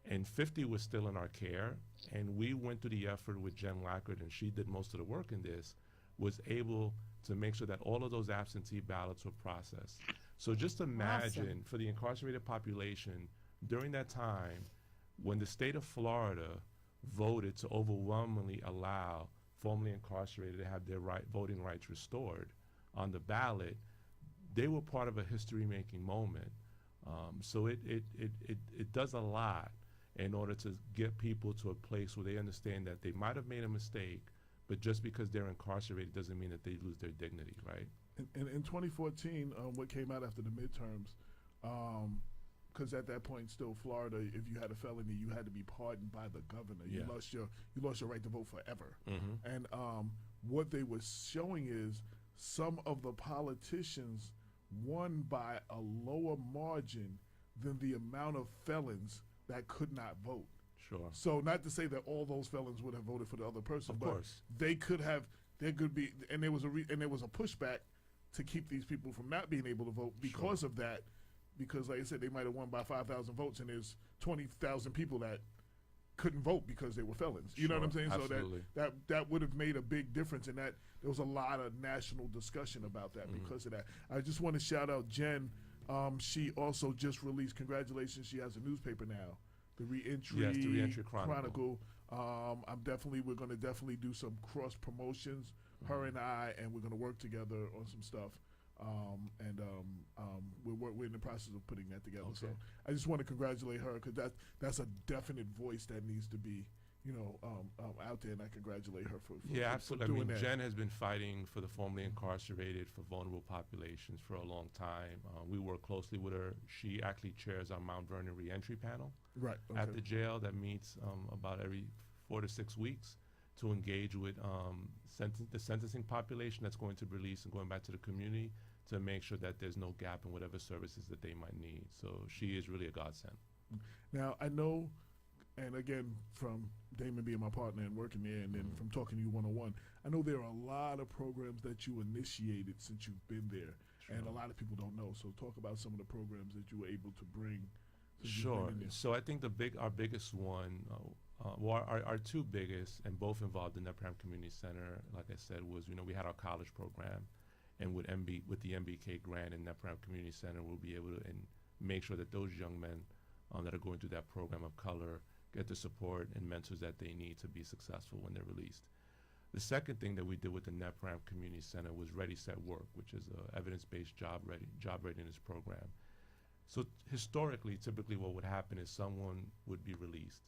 And 50 was still in our care. And we went through the effort with Jen Lackard, and she did most of the work in this, was able to make sure that all of those absentee ballots were processed. So just imagine for the incarcerated population during that time, when the state of Florida voted to overwhelmingly allow formerly incarcerated to have their voting rights restored on the ballot, they were part of a history-making moment. So it does a lot in order to get people to a place where they understand that they might have made a mistake, but just because they're incarcerated doesn't mean that they lose their dignity, right? In 2014, what came out after the midterms, because at that point, still Florida, if you had a felony, you had to be pardoned by the governor. Yeah. You lost your right to vote forever. Mm-hmm. And what they were showing is some of the politicians won by a lower margin than the amount of felons that could not vote. Sure. So not to say that all those felons would have voted for the other person, Of but course. they could have. There could be, and there was a pushback to keep these people from not being able to vote because of that. Because, like I said, they might have won by 5,000 votes, and there's 20,000 people that couldn't vote because they were felons. You know what I'm saying? Absolutely. So that would have made a big difference, and that there was a lot of national discussion about that because of that. I just want to shout out Jen. She also just released, congratulations, she has a newspaper now, the Reentry, Yes, the Reentry Chronicle. We're going to definitely do some cross promotions, her and I, and we're going to work together on some stuff. We're in the process of putting that together. Okay. So I just want to congratulate her because that's a definite voice that needs to be, out there, and I congratulate her for Absolutely. doing I mean, that. Jen has been fighting for the formerly incarcerated, for vulnerable populations for a long time. We work closely with her. She actually chairs our Mount Vernon Reentry panel Right. at the jail that meets about every 4 to 6 weeks. to engage with the sentencing population that's going to release and going back to the community to make sure that there's no gap in whatever services that they might need. So she is really a godsend. Now, I know, and again, from Damon being my partner and working there, and then from talking to you one-on-one, I know there are a lot of programs that you initiated since you've been there, and a lot of people don't know. So talk about some of the programs that you were able to bring. since you've Sure. been in there. So I think our biggest one, our two biggest, and both involved in the Prime Community Center, like I said, was we had our college program, and with the MBK grant and NEPRAM Community Center, we'll be able to make sure that those young men that are going through that program of color get the support and mentors that they need to be successful when they're released. The second thing that we did with the NEPRAM Community Center was Ready, Set, Work, which is an evidence-based job readiness program. So historically, typically what would happen is someone would be released,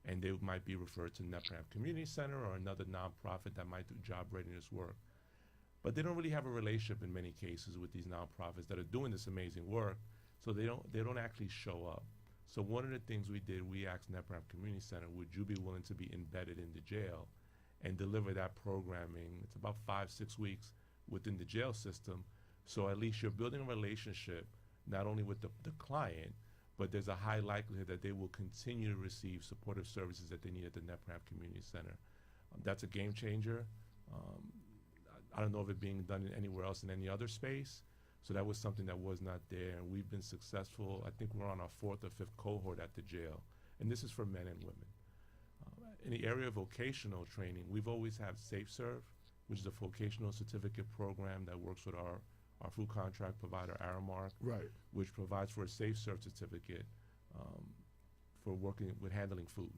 and they might be referred to NEPRAM Community Center or another nonprofit that might do job readiness work. But they don't really have a relationship in many cases with these nonprofits that are doing this amazing work, so they don't actually show up. So one of the things we did, we asked NEPRAM Community Center, would you be willing to be embedded in the jail and deliver that programming? It's about 5-6 weeks within the jail system, so at least you're building a relationship not only with the client, but there's a high likelihood that they will continue to receive supportive services that they need at the NEPRAM Community Center. That's a game changer. I don't know of it being done anywhere else in any other space. So that was something that was not there, and we've been successful. I think we're on our 4th or 5th cohort at the jail, and this is for men and women. In the area of vocational training, we've always had Safe Serve, which is a vocational certificate program that works with our food contract provider, Aramark, Right. which provides for a Safe Serve certificate for working with handling food.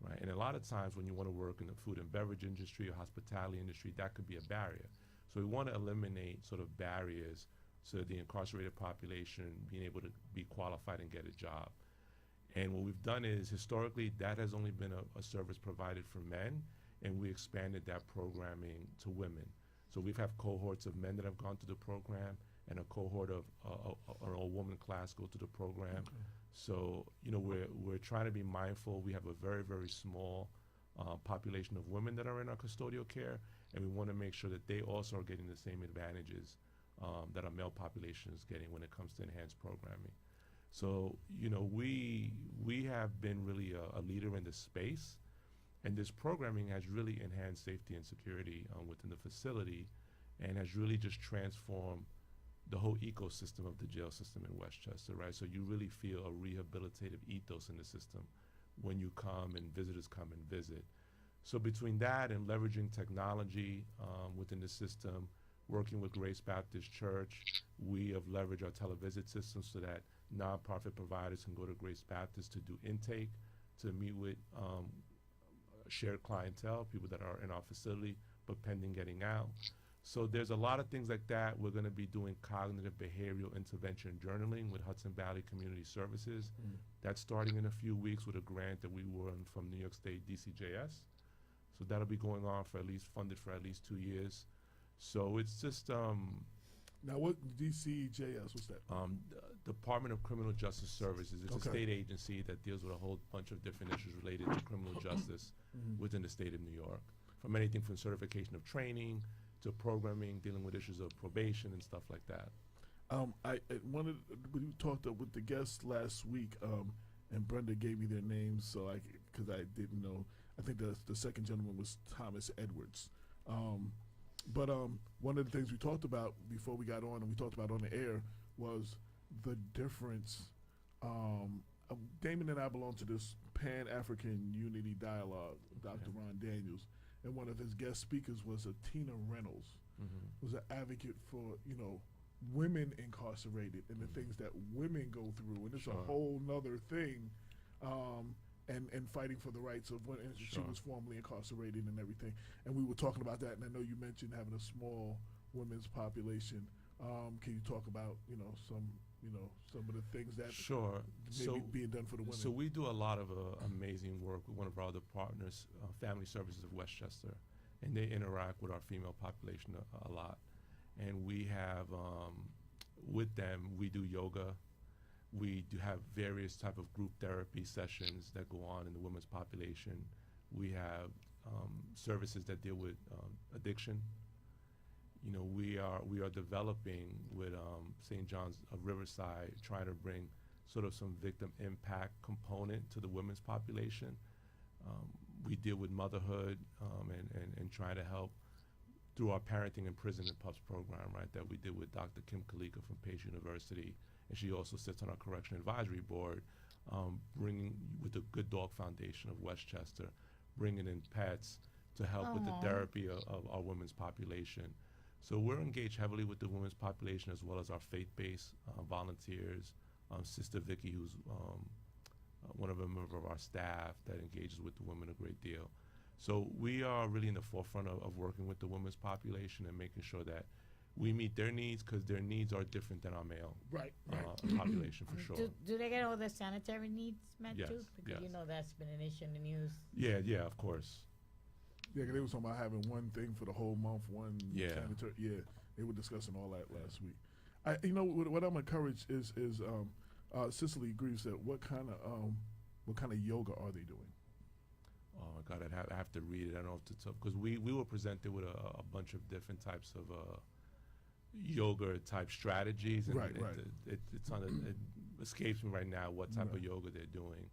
Right, and a lot of times when you want to work in the food and beverage industry or hospitality industry, that could be a barrier. So we want to eliminate sort of barriers so that the incarcerated population being able to be qualified and get a job. And what we've done is historically that has only been a service provided for men, and we expanded that programming to women. So we've had cohorts of men that have gone through the program, and a cohort of an all-woman class go through the program. Okay. So we're trying to be mindful. We have a very, very small population of women that are in our custodial care, and we want to make sure that they also are getting the same advantages that our male population is getting when it comes to enhanced programming. So we have been really a leader in this space, and this programming has really enhanced safety and security within the facility, and has really just transformed the whole ecosystem of the jail system in Westchester, right? So you really feel a rehabilitative ethos in the system when you come and visitors come and visit. So between that and leveraging technology within the system, working with Grace Baptist Church, we have leveraged our televisit system so that nonprofit providers can go to Grace Baptist to do intake, to meet with shared clientele, people that are in our facility but pending getting out. So there's a lot of things like that. We're going to be doing cognitive behavioral intervention journaling with Hudson Valley Community Services. That's starting in a few weeks with a grant that we won from New York State DCJS. So that'll be going on funded for at least 2 years. So it's just Now, what DCJS? What's that? Department of Criminal Justice Services. It's a Okay. state agency that deals with a whole bunch of different issues related to criminal justice within the state of New York, from anything from certification of training to programming, dealing with issues of probation and stuff like that. We talked with the guests last week, and Brenda gave me their names, so because I didn't know. I think the second gentleman was Thomas Edwards. But one of the things we talked about before we got on, and we talked about on the air, was the difference. Damon and I belong to this Pan-African Unity Dialogue, Dr. Ron Daniels, and one of his guest speakers was Tina Reynolds, was an advocate for women incarcerated and the things that women go through, and it's a whole nother thing. And fighting for the rights of women. She was formerly incarcerated and everything. And we were talking about that, and I know you mentioned having a small women's population. Can you talk about some of the things that maybe being done for the women? So we do a lot of amazing work with one of our other partners, Family Services of Westchester, and they interact with our female population a lot. And we have with them, we do yoga. We do have various type of group therapy sessions that go on in the women's population. We have services that deal with addiction. You know, we are developing with St. John's of Riverside, trying to bring sort of some victim impact component to the women's population. We deal with motherhood and trying to help through our Parenting in Prison and Pups program, right, that we did with Dr. Kim Kalika from Pace University, and she also sits on our Correction Advisory Board, bringing with the Good Dog Foundation of Westchester, bringing in pets to help with the therapy of our women's population. So we're engaged heavily with the women's population as well as our faith-based volunteers. Sister Vicky, who's one of a member of our staff that engages with the women a great deal. So we are really in the forefront of working with the women's population and making sure that we meet their needs, because their needs are different than our male population, for sure. Do they get all their sanitary needs met Yes, too? Because yes. that's been an issue in the news. Yeah, of course. Yeah, 'cause they were talking about having one thing for the whole month, one sanitary. Yeah, they were discussing all that last week. What I'm encouraged is Cicely Greaves said, what kind of yoga are they doing? Oh my God, I have to read it. I don't know if it's up, because we were presented with a bunch of different types of yoga type strategies, and Right. it escapes me right now what type of yoga they're doing.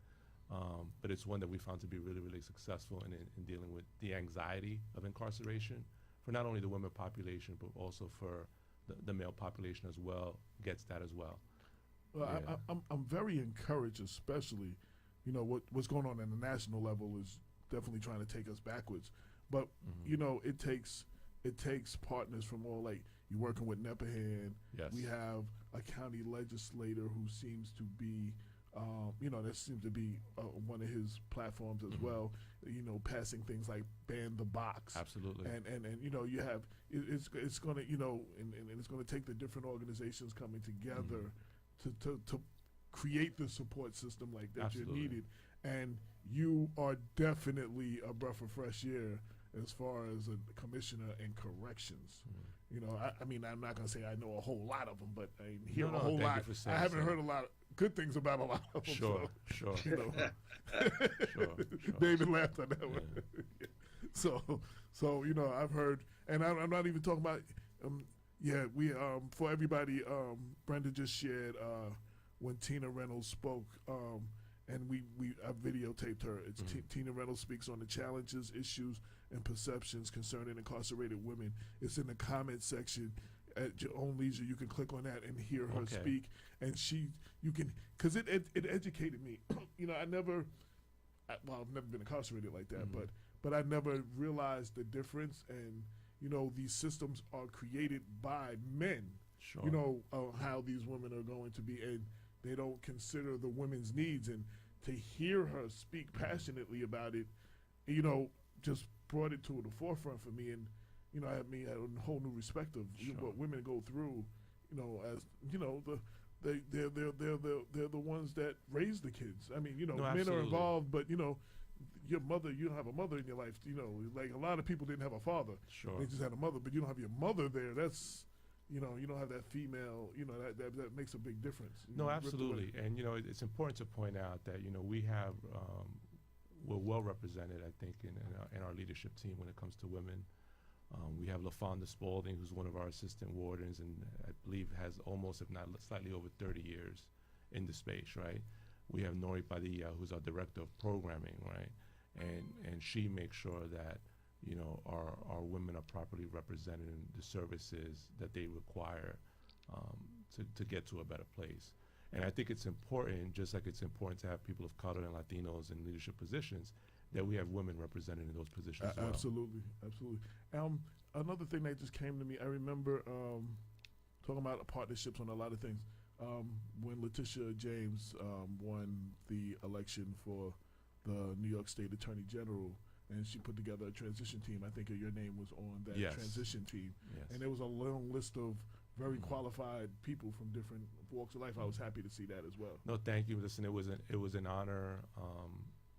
But it's one that we found to be really, really successful in dealing with the anxiety of incarceration for not only the women population, but also for the male population as well, gets that as well. Well, Yeah. I'm very encouraged, especially, what's going on the national level is definitely trying to take us backwards. But it takes partners from all, like, you're working with Neppahan. Yes. We have a county legislator who seems to be, that seems to be one of his platforms as well. Passing things like ban the box. Absolutely. And you have it's going to and it's going to take the different organizations coming together to create the support system like that Absolutely. you're needed. And you are definitely a breath of fresh air as far as a commissioner in corrections. I'm not going to say I know a whole lot of them, but I hear a whole lot. I haven't heard a lot of good things about a lot of them. Sure. Sure. David laughed on that one. So I've heard, and I'm not even talking about, we for everybody, Brenda just shared when Tina Reynolds spoke, and I videotaped her. It's Tina Reynolds speaks on the challenges, issues, and perceptions concerning incarcerated women. It's in the comment section at your own leisure. You can click on that and hear her speak, and because it educated me. I've never been incarcerated like that, but I never realized the difference. And these systems are created by men. Sure. How these women are going to be, and they don't consider the women's needs. And to hear her speak passionately about it, just brought it to the forefront for me. And I had a whole new respect of what women go through. They're the ones that raise the kids. I mean, men absolutely. are involved, but your mother, you don't have a mother in your life. Like a lot of people didn't have a father. Sure. They just had a mother, but you don't have your mother there. That's you don't have that female. That makes a big difference. No, absolutely. And it's important to point out that we have we're well represented, I think, in our leadership team when it comes to women. We have LaFonda Spalding, who's one of our assistant wardens, and I believe has almost, if not slightly over 30 years in the space, right? We have Nori Padilla, who's our director of programming, right? And she makes sure that our women are properly represented in the services that they require to get to a better place. And I think it's important, just like it's important to have people of color and Latinos in leadership positions, that we have women represented in those positions as well. Absolutely. Another thing that just came to me, I remember talking about partnerships on a lot of things. When Letitia James won the election for the New York State Attorney General, and she put together a transition team. I think your name was on that transition team. Yes. And there was a long list of very qualified people from different walks of life. I was happy to see that as well. No, thank you. Listen, it was an honor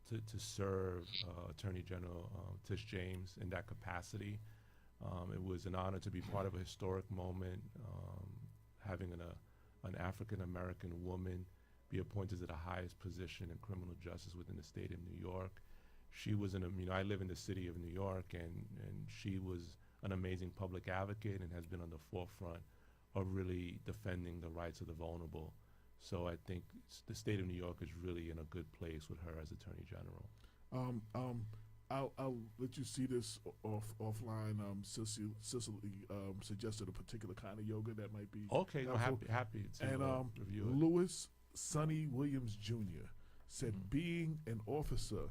to serve Attorney General Tish James in that capacity. It was an honor to be part of a historic moment, having an African American woman be appointed to the highest position in criminal justice within the state of New York. she was I live in the city of New York, and she was an amazing public advocate and has been on the forefront of really defending the rights of the vulnerable. So I think the state of New York is really in a good place with her as Attorney General. I'll let you see this offline. Cicely suggested a particular kind of yoga that might be Okay, no, helpful. happy to And review it. Louis Sonny Williams Jr. said, being an officer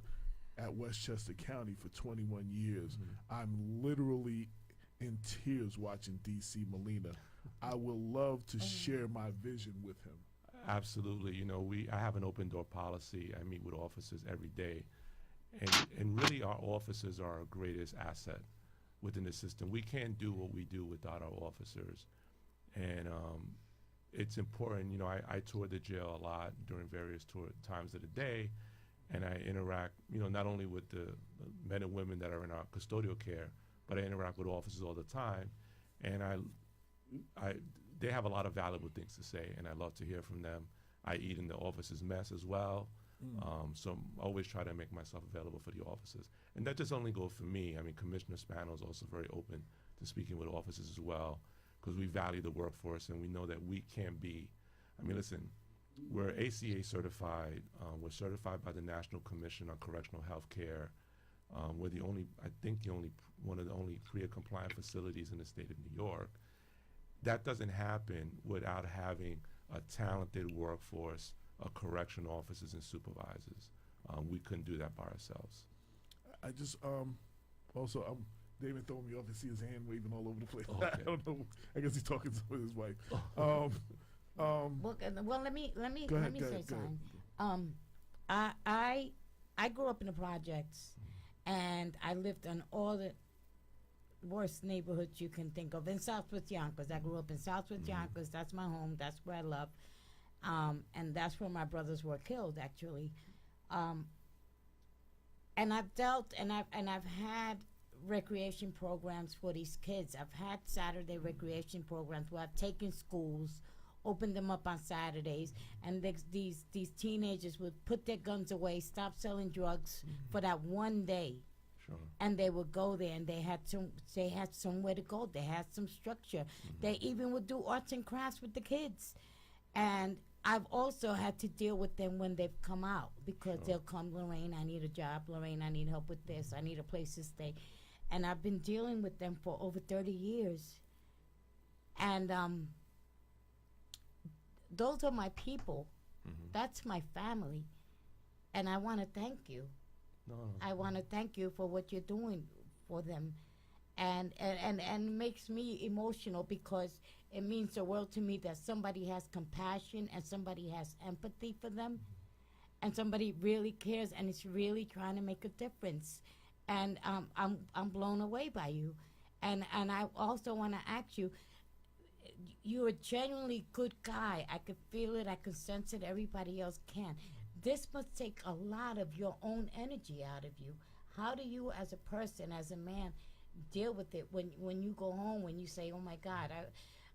at Westchester County for 21 years, I'm literally in tears watching DC Molina. I will love to share my vision with him. Absolutely. I have an open door policy. I meet with officers every day. And really our officers are our greatest asset within the system. We can't do what we do without our officers. And it's important, I tour the jail a lot during various times of the day, and I interact, not only with the men and women that are in our custodial care, but I interact with officers all the time. And they have a lot of valuable things to say, and I love to hear from them. I eat in the officers' mess as well. So I always try to make myself available for the officers. And that just only goes for me. I mean, Commissioner Spano is also very open to speaking with officers as well, because we value the workforce and we know that we can't be, listen, we're ACA certified. We're certified by the National Commission on Correctional Health Care. We're one of the only PREA compliant facilities in the state of New York. That doesn't happen without having a talented workforce of correction officers and supervisors. We couldn't do that by ourselves. I just also Damon throwing me off and see his hand waving all over the place. Okay. I don't know. I guess he's talking to his wife. Well, let me Go ahead, say something. I grew up in the projects, and I lived in all the worst neighborhoods you can think of in Southwest Yonkers. I grew up in Southwest Yonkers. That's my home. That's where I love. And that's where my brothers were killed, actually. And I've dealt, and I've had recreation programs for these kids. I've had Saturday recreation programs where I've taken schools, opened them up on Saturdays, and these teenagers would put their guns away, stop selling drugs for that one day. Sure. And they would go there, and they had somewhere to go. They had some structure. They even would do arts and crafts with the kids. And I've also had to deal with them when they've come out, because they'll come, Lorraine, I need a job. Lorraine, I need help with this. I need a place to stay. And I've been dealing with them for over 30 years. And those are my people. That's my family. And I want to thank you. No. I want to thank you for what you're doing for them. And makes me emotional, because it means the world to me that somebody has compassion and somebody has empathy for them, and somebody really cares and is really trying to make a difference. And I'm blown away by you. And I also want to ask you, you're a genuinely good guy. I could feel it. I could sense it. Everybody else can. This must take a lot of your own energy out of you. How do you, as a person, as a man, deal with it when you go home, when you say, oh my God,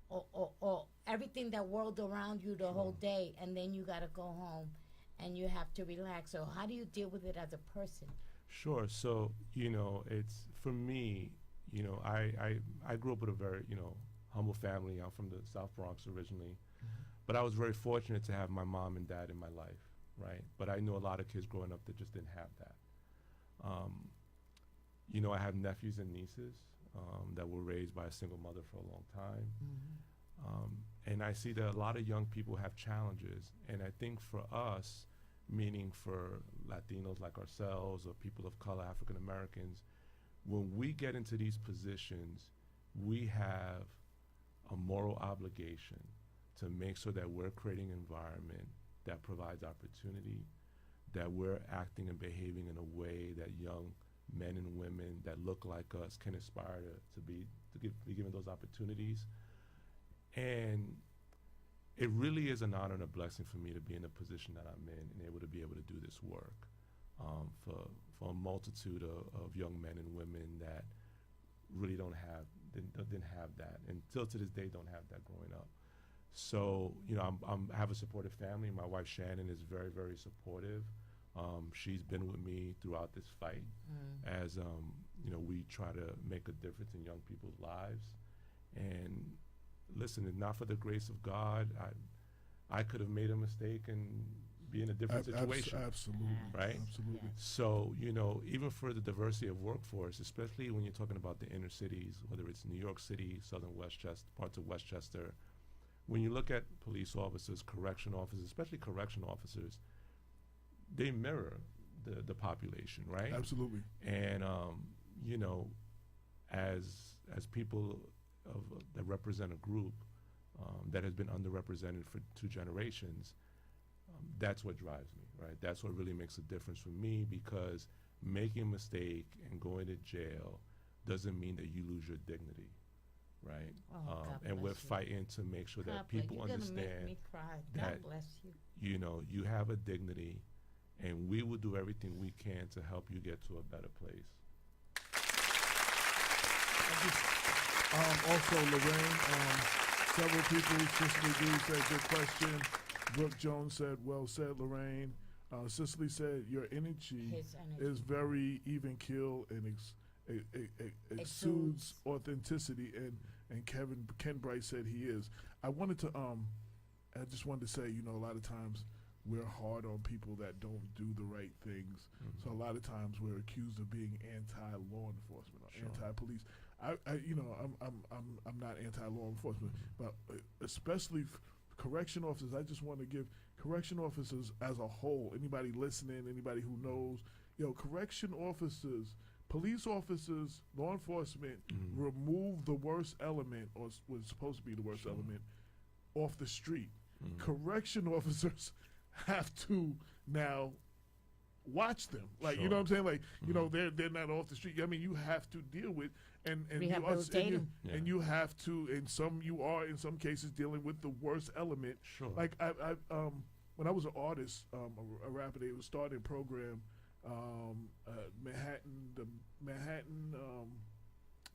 or everything that whirled around you the whole day, and then you got to go home and you have to relax? So how do you deal with it as a person? Sure. So, it's, for me, I grew up with a very, humble family. I'm from the South Bronx originally. But I was very fortunate to have my mom and dad in my life, right? But I knew a lot of kids growing up that just didn't have that. I have nephews and nieces that were raised by a single mother for a long time. And I see that a lot of young people have challenges. And I think for us, meaning for Latinos like ourselves or people of color, African Americans, when we get into these positions, we have a moral obligation to make sure that we're creating an environment that provides opportunity, that we're acting and behaving in a way that young men and women that look like us can aspire to be given those opportunities. And it really is an honor and a blessing for me to be in the position that I'm in and able to do this work for a multitude of young men and women that really didn't have that, and still to this day don't have that growing up. So, I have a supportive family. My wife Shannon is very, very supportive She's been with me throughout this fight as, we try to make a difference in young people's lives. And listen, if not for the grace of God, I could have made a mistake and be in a different situation. Absolutely. Right? Absolutely. So, even for the diversity of workforce, especially when you're talking about the inner cities, whether it's New York City, southern Westchester, parts of Westchester, when you look at police officers, correction officers, especially correction officers, they mirror the population, right? Absolutely. And, as people that represent a group that has been underrepresented for 2 generations, that's what drives me, right? That's what really makes a difference for me, because making a mistake and going to jail doesn't mean that you lose your dignity, right? And we're fighting to make sure that people understand make me cry. that, God bless you. you have a dignity, and we will do everything we can to help you get to a better place. Also, Lorraine, several people, Cicely D said, good question. Brooke Jones said, well said, Lorraine. Cicely said, your energy His energy. is very even keel and exudes authenticity, and Ken Bright said he is. I just wanted to say, a lot of times we're hard on people that don't do the right things. So a lot of times we're accused of being anti-law enforcement or anti-police. I'm not anti-law enforcement, but especially correction officers. I just want to give correction officers as a whole, anybody listening, anybody who knows, correction officers, police officers, law enforcement, remove the worst element, or was supposed to be the worst element, off the street. Correction officers have to now watch them, you know what I'm saying, they're not off the street. I mean, you have to deal with and you have to, in some cases dealing with the worst element. Like I when I was an artist, a rapper, they was starting a program, Manhattan,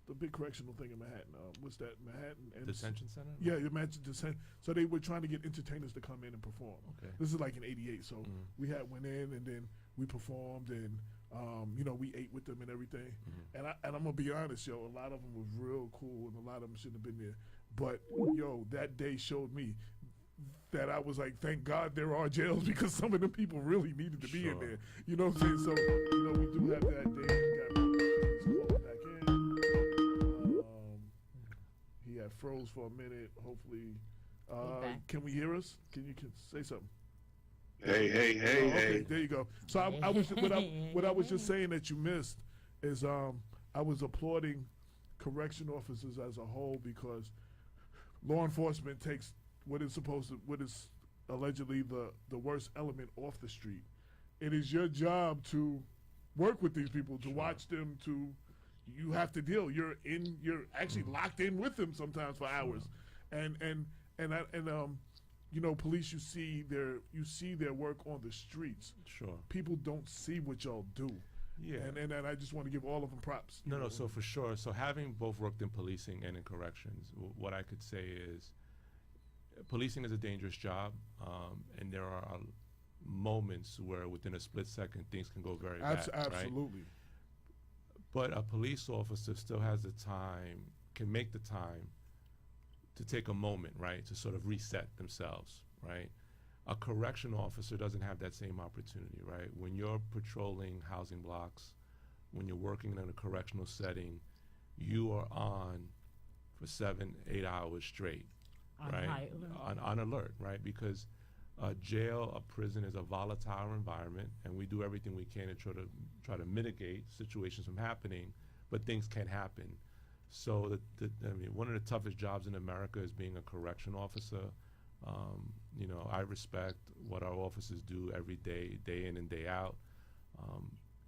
the big correctional thing in Manhattan. What's that? Manhattan Detention Center? Yeah, you mentioned detention. So they were trying to get entertainers to come in and perform. Okay. This is like in '88. So we went in, and then we performed, and we ate with them and everything. And I'm gonna be honest, a lot of them was real cool, and a lot of them shouldn't have been there. But that day showed me that I was like, thank God there are jails, because some of them people really needed to be in there. You know what I'm saying? So we do have that day. Back in. He had froze for a minute. Hopefully, can we hear us? Can you say something? Hey. There you go. So I was what I was just saying that you missed is I was applauding correction officers as a whole, because law enforcement takes what is allegedly the worst element off the street. It is your job to work with these people, to watch them, you have to deal. You're actually locked in with them sometimes for hours, and police, you see their work on the streets. People don't see what y'all do. Yeah, and I just want to give all of them props. No, so for sure. So having both worked in policing and in corrections, what I could say is, policing is a dangerous job, and there are moments where within a split second things can go very bad. Absolutely. Right? But a police officer still has the time, can make the time to take a moment, right, to sort of reset themselves, right? A correction officer doesn't have that same opportunity, right? When you're patrolling housing blocks, when you're working in a correctional setting, you are on for 7-8 hours straight, right? On alert, right? Because a jail, a prison is a volatile environment, and we do everything we can to try to mitigate situations from happening, but things can happen. So one of the toughest jobs in America is being a correction officer. I respect what our officers do every day, day in and day out.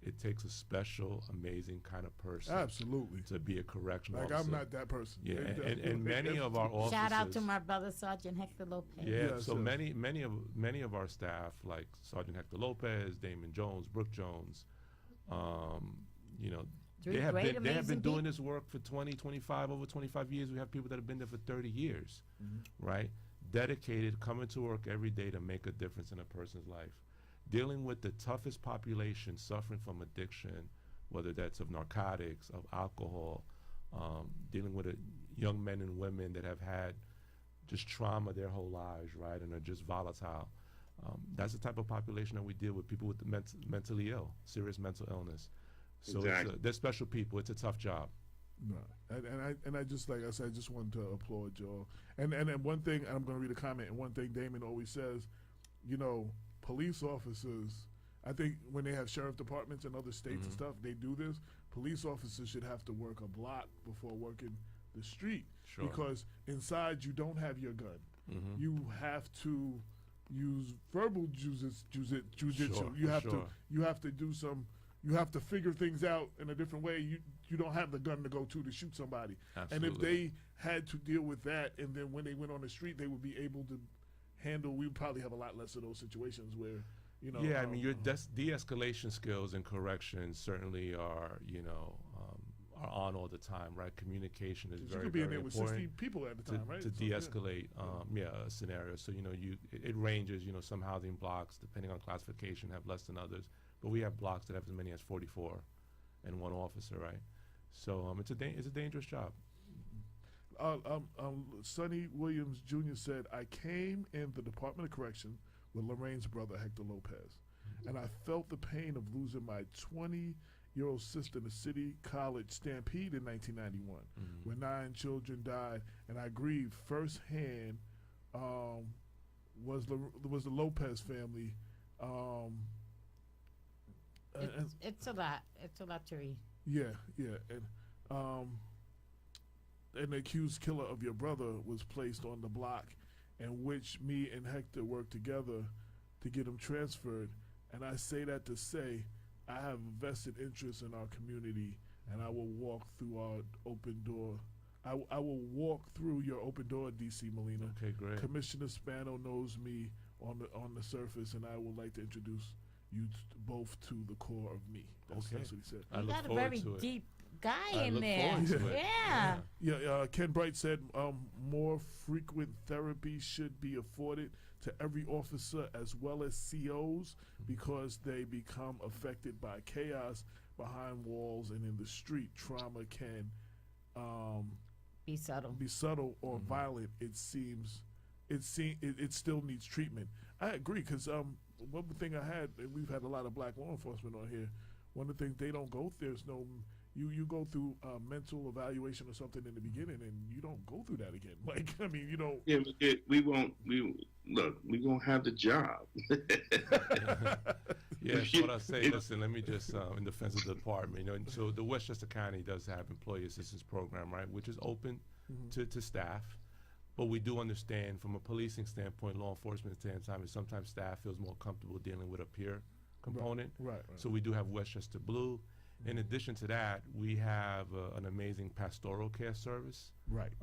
It takes a special, amazing kind of person, absolutely, to be a correction officer. I'm not that person. Yeah, and many of our officers. Shout out to my brother Sergeant Hector Lopez. Yeah, so many of our staff, like Sergeant Hector Lopez, Damon Jones, Brooke Jones, they have been doing this work for over 25 years. We have people that have been there for 30 years, right? Dedicated, coming to work every day to make a difference in a person's life. dealing with the toughest population suffering from addiction, whether that's of narcotics, of alcohol, dealing with young men and women that have had just trauma their whole lives, right, and are just volatile. That's the type of population that we deal with, people with the mentally ill, serious mental illness. So Exactly. they're special people. It's a tough job. No, and I just, like I said, I just wanted to applaud y'all. And one thing, I'm going to read a comment, and one thing Damon always says, you know, police officers, I think when they have sheriff departments in other states and stuff, they do this. Police officers should have to work a block before working the street. Sure. Because inside you don't have your gun. You have to use verbal jujitsu. Sure, You have sure. you have to do some. You have to figure things out in a different way. You don't have the gun to go to shoot somebody. Absolutely. And if they had to deal with that, and then when they went on the street, they would be able to handle. We would probably have a lot less of those situations where, you know. Yeah, I mean, your de-escalation skills and correction certainly are, you know, are on all the time, right? Communication is you very, could be in very there with important 60 people at the time, right? to So, yeah. de-escalate, a scenario. So, you know, it ranges. You know, some housing blocks, depending on classification, have less than others, but we have blocks that have as many as 44 and one officer, right? So it's a dangerous job. Sonny Williams Jr. said, I came in the Department of Correction with Lorraine's brother, Hector Lopez, and I felt the pain of losing my 20-year-old sister in the City College stampede in 1991, when 9 children died, and I grieved firsthand. Was the Lopez family. It's a lot. It's a lot to read. Yeah, and the accused killer of your brother was placed on the block, in which me and Hector worked together to get him transferred. And I say that to say, I have a vested interest in our community, and I will walk through our open door. I will walk through your open door, DC Molina. Okay, great. Commissioner Spano knows me on the surface, and I would like to introduce you both to the core of me. That's what he said. I You look got a forward very to it. deep guy I in look there. forward to it. Yeah. Yeah, Ken Bright said more frequent therapy should be afforded to every officer as well as COs because they become affected by chaos behind walls and in the street. Trauma can Be subtle. be subtle or violent. It still needs treatment. I agree because one thing I had, and we've had a lot of black law enforcement on here. One of the things they don't go through is you go through a mental evaluation or something in the beginning, and you don't go through that again. Like, I mean, you don't. Yeah, we won't have the job. Yeah, that's what I say. Listen, let me just, in defense of the department, you know, so the Westchester County does have employee assistance program, right, which is open to staff. But we do understand from a policing standpoint, law enforcement standpoint, sometimes staff feels more comfortable dealing with a peer component. Right. So we do have Westchester Blue. In addition to that, we have an amazing pastoral care service Right.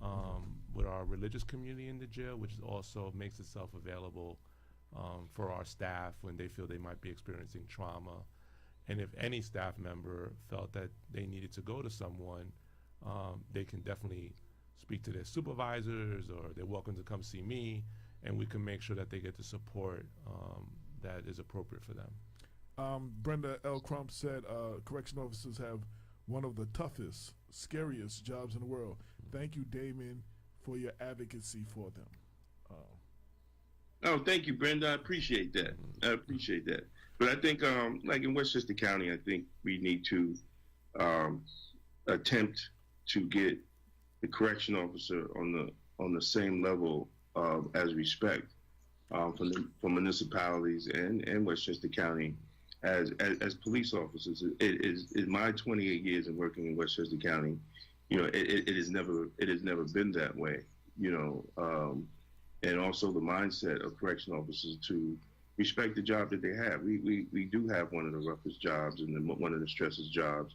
with our religious community in the jail, which also makes itself available for our staff when they feel they might be experiencing trauma. And if any staff member felt that they needed to go to someone, they can definitely speak to their supervisors, or they're welcome to come see me, and we can make sure that they get the support that is appropriate for them. Brenda L. Crump said correction officers have one of the toughest, scariest jobs in the world. Thank you, Damon, for your advocacy for them. Oh, thank you, Brenda. I appreciate that. But I think, like in Westchester County, I think we need to attempt to get the correction officer on the same level as respect from municipalities and Westchester County as police officers. It is my 28 years of working in Westchester County. You know, it has never been that way. You know, and also the mindset of correction officers to respect the job that they have. We do have one of the roughest jobs and one of the stressest jobs,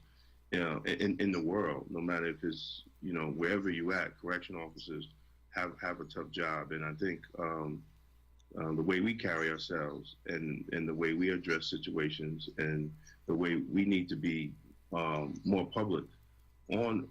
you know, in the world. No matter if it's, you know, wherever you at, correction officers have a tough job. And I think the way we carry ourselves and the way we address situations and the way we need to be more public on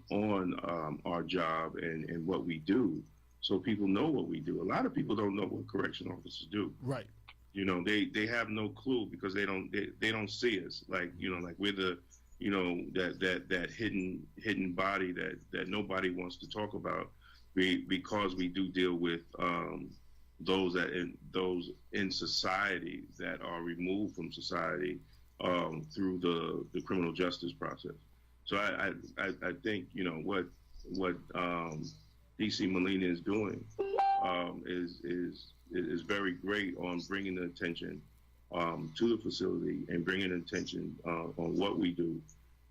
our job and what we do, so people know what we do. A lot of people don't know what correction officers do. Right. They have no clue because they don't see us, like like we're the that hidden body that nobody wants to talk about, because we do deal with those in society that are removed from society through the criminal justice process. So I think what DC Molina is doing is very great on bringing the attention to the facility and bringing attention on what we do,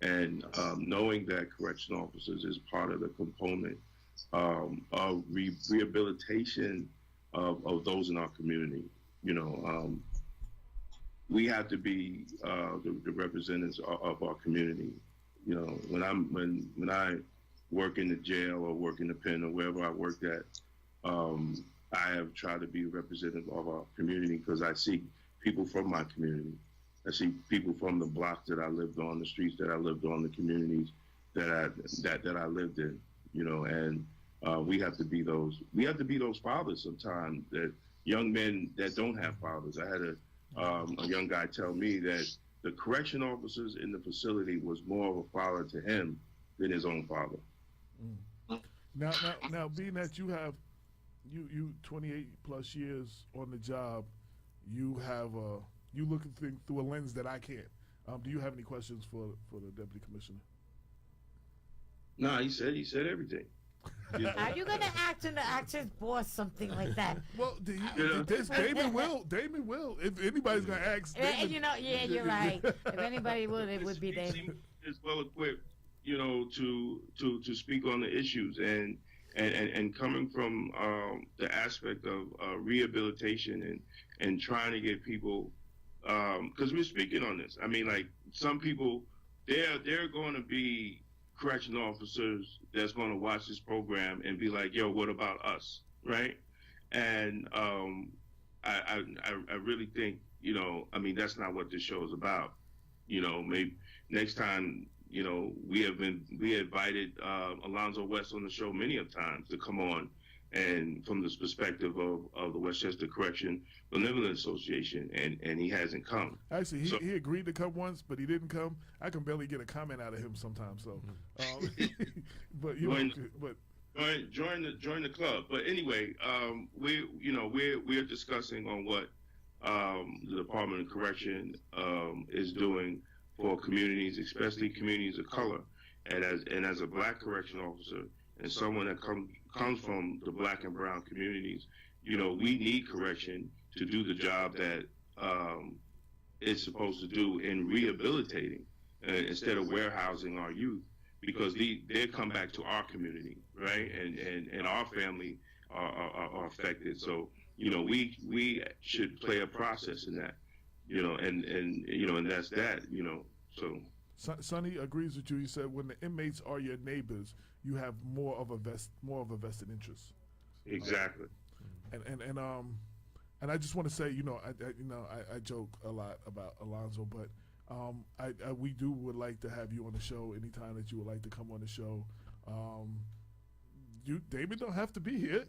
and knowing that correctional officers is part of the component of rehabilitation of those in our community. We have to be the representatives of our community. When I work in the jail or work in the pen or wherever I worked at, I have tried to be a representative of our community because I see people from my community. I see people from the blocks that I lived on, the streets that I lived on, the communities that I lived in. And we have to be those. We have to be those fathers sometimes. That young men that don't have fathers. I had a young guy tell me that the correction officers in the facility was more of a father to him than his own father. Now, being that you have you 28 plus years on the job, you look at things through a lens that I can't. Do you have any questions for the deputy commissioner? No, he said everything. Are you gonna act in the actor's boss, something like that? Well, Damon will. If anybody's gonna ask, Damon, you're right. If anybody would, it would be Damon. Is well equipped, to speak on the issues and coming from the aspect of rehabilitation and trying to get people, because we're speaking on this. I mean, like some people, they're going to be correctional officers that's going to watch this program and be like, yo, what about us, right? And I really think, that's not what this show is about. Maybe next time, we invited Alonzo West on the show many of times to come on, and from this perspective of the Westchester Correction Benevolent Association, and he hasn't come. Actually, he agreed to come once, but he didn't come. I can barely get a comment out of him sometimes. So, but join the club. But anyway, we're discussing on what the Department of Correction is doing for communities, especially communities of color, and as a Black correction officer and someone that comes from the Black and brown communities, we need correction to do the job that it's supposed to do in rehabilitating instead of warehousing our youth, because they come back to our community, right? And our family are affected. So, we should play a process in that, and that's that, so. Sonny agrees with you. He said when the inmates are your neighbors, you have more of a vested interest. Exactly. And I just want to say, I joke a lot about Alonzo, but we would like to have you on the show anytime that you would like to come on the show. Damon don't have to be here.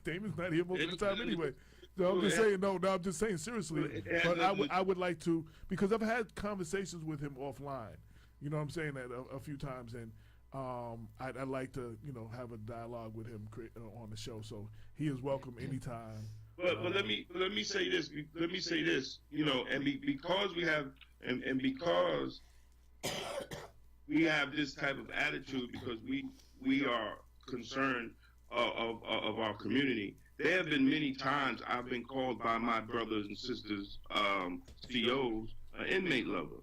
Damon's not here most of the time anyway. No, I'm just saying. No, I'm just saying seriously. But I would like to, because I've had conversations with him offline. You know what I'm saying, that a few times, and I'd like to have a dialogue with him on the show. So he is welcome anytime. But let me say this. Because we have and because we have this type of attitude, because we are concerned of our community. There have been many times I've been called by my brothers and sisters, COs, an inmate lover,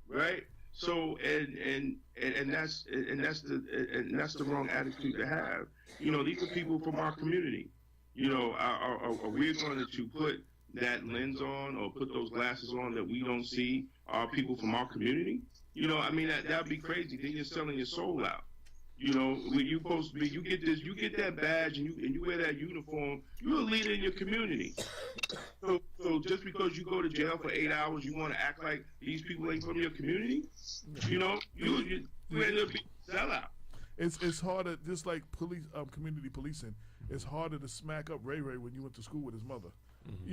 right? So and that's the wrong attitude to have. These are people from our community. Are we going to put that lens on or put those glasses on that we don't see our people from our community? That'd be crazy. Then you're selling your soul out. When you supposed to be, you get that badge and you wear that uniform, you're a leader in your community. So just because you go to jail for 8 hours, you want to act like these people ain't from your community? You end up being a sellout. It's harder, just like community policing. It's harder to smack up Ray Ray when you went to school with his mother.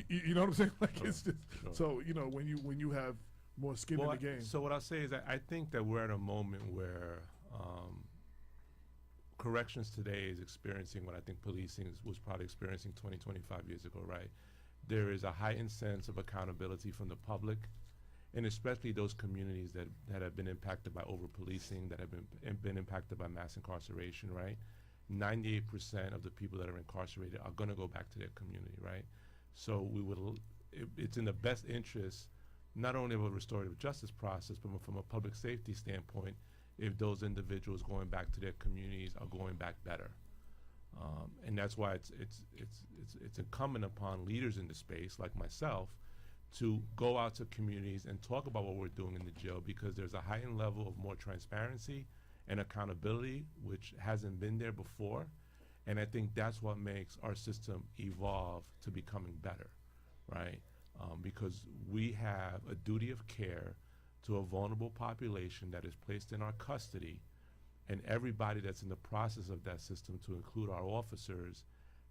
You know what I'm saying? Like Sure, it's just sure. so when you have more skin in the game. So what I'll say is that I think that we're at a moment where corrections today is experiencing what I think policing was probably experiencing 20, 25 years ago, right? There is a heightened sense of accountability from the public, and especially those communities that have been impacted by over-policing, that have been impacted by mass incarceration, right? 98% of the people that are incarcerated are going to go back to their community, right? So it's in the best interest, not only of a restorative justice process, but from a public safety standpoint, if those individuals going back to their communities are going back better. And that's why it's incumbent upon leaders in the space, like myself, to go out to communities and talk about what we're doing in the jail, because there's a heightened level of more transparency and accountability, which hasn't been there before. And I think that's what makes our system evolve to becoming better, right? Because we have a duty of care to a vulnerable population that is placed in our custody, and everybody that's in the process of that system, to include our officers,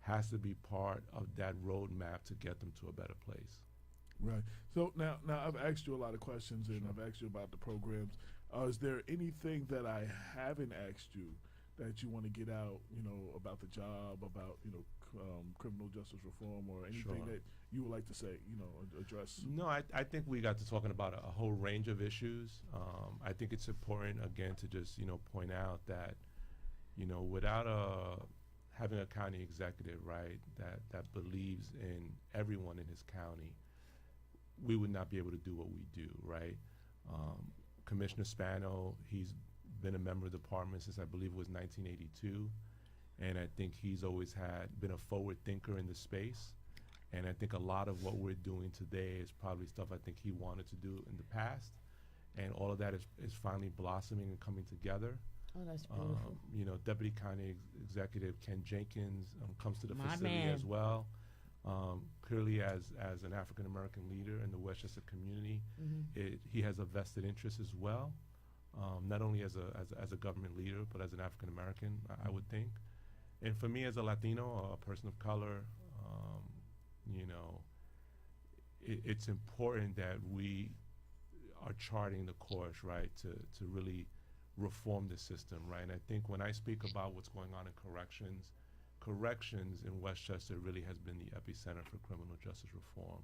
has to be part of that roadmap to get them to a better place. Right. So now I've asked you a lot of questions, and I've asked you about the programs. Is there anything that I haven't asked you that you want to get out, about the job, about, criminal justice reform, or anything Sure. that you would like to say, address? No, I think we got to talking about a whole range of issues. I think it's important, again, to just, point out that, without having a county executive, right, that believes in everyone in his county, we would not be able to do what we do, right? Commissioner Spano, he's been a member of the department since I believe it was 1982, and I think he's always been a forward thinker in the space. And I think a lot of what we're doing today is probably stuff I think he wanted to do in the past, and all of that is finally blossoming and coming together. Oh, that's beautiful. Deputy County Executive Ken Jenkins comes to the My facility man. as well. Clearly, as an African American leader in the Westchester community, he has a vested interest as well, not only as a government leader, but as an African American, I would think. And for me, as a Latino, a person of color, it's important that we are charting the course, right, to really reform the system, right? And I think when I speak about what's going on in corrections in Westchester really has been the epicenter for criminal justice reform.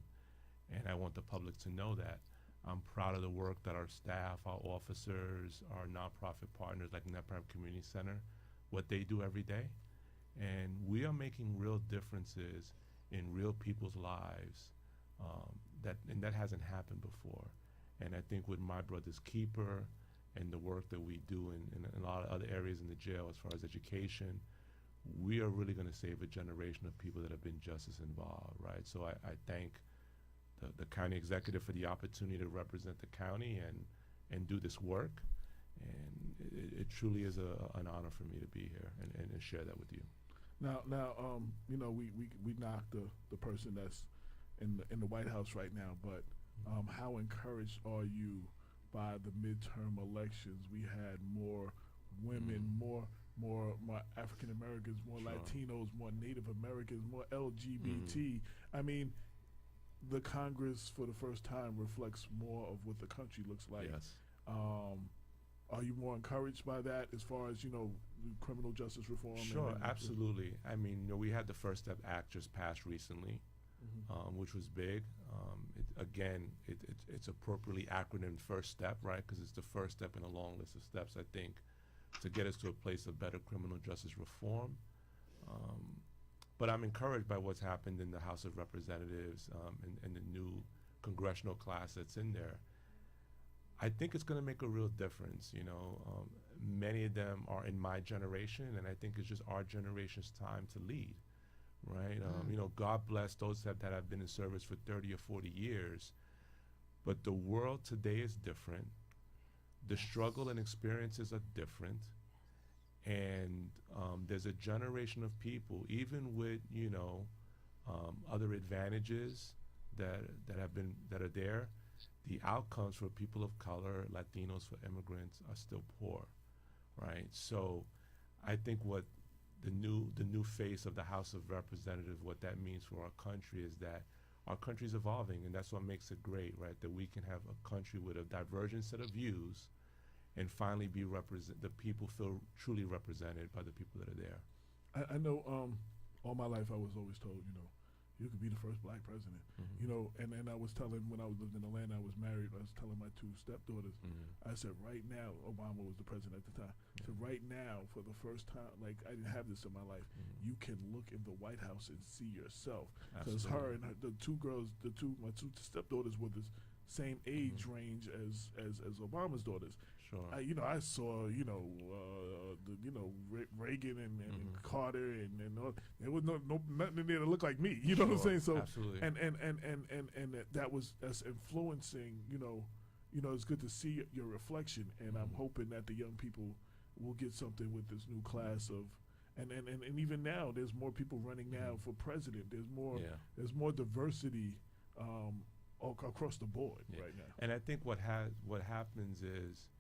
And I want the public to know that. I'm proud of the work that our staff, our officers, our nonprofit partners like NEPRAM Community Center, what they do every day. And we are making real differences in real people's lives, that hasn't happened before. And I think with My Brother's Keeper and the work that we do in a lot of other areas in the jail as far as education, we are really going to save a generation of people that have been justice involved, right? So I thank the county executive for the opportunity to represent the county and do this work. And it truly is an honor for me to be here and share that with you. Now, we knocked the person that's in the White House right now, but how encouraged are you by the midterm elections? We had more women, more African Americans, more Sure. Latinos, more Native Americans, more LGBT. I mean, the Congress for the first time reflects more of what the country looks like. Yes. Are you more encouraged by that as far as, criminal justice reform? Sure, absolutely. I mean, we had the First Step Act just passed recently, which was big. It's appropriately acronymed First Step, right? Because it's the first step in a long list of steps, I think, to get us to a place of better criminal justice reform. But I'm encouraged by what's happened in the House of Representatives and the new congressional class that's in there. I think it's going to make a real difference. Many of them are in my generation, and I think it's just our generation's time to lead, right? God bless those that have been in service for 30 or 40 years, but the world today is different. The struggle and experiences are different, and there's a generation of people, even with other advantages that are there. The outcomes for people of color, Latinos, for immigrants are still poor, right? So I think what the new face of the House of Representatives, what that means for our country is that our country's evolving, and that's what makes it great, right? That we can have a country with a divergent set of views, and finally be the people feel truly represented by the people that are there. I know all my life I was always told, you could be the first black president. And I was telling, when I was living in Atlanta, I was married, I was telling my two stepdaughters, I said, right now, Obama was the president at the time. So right now, for the first time, like I didn't have this in my life, you can look in the White House and see yourself. Because her and the two girls, my two stepdaughters were the same age range as Obama's daughters. Sure. I saw, Reagan and Carter and all. There was nothing in there to look like me. You know what I'm saying? So absolutely. And that's influencing. It's good to see your reflection, and I'm hoping that the young people will get something with this new class of. And even now, there's more people running now for president. There's more diversity across the board right now. And I think what happens is,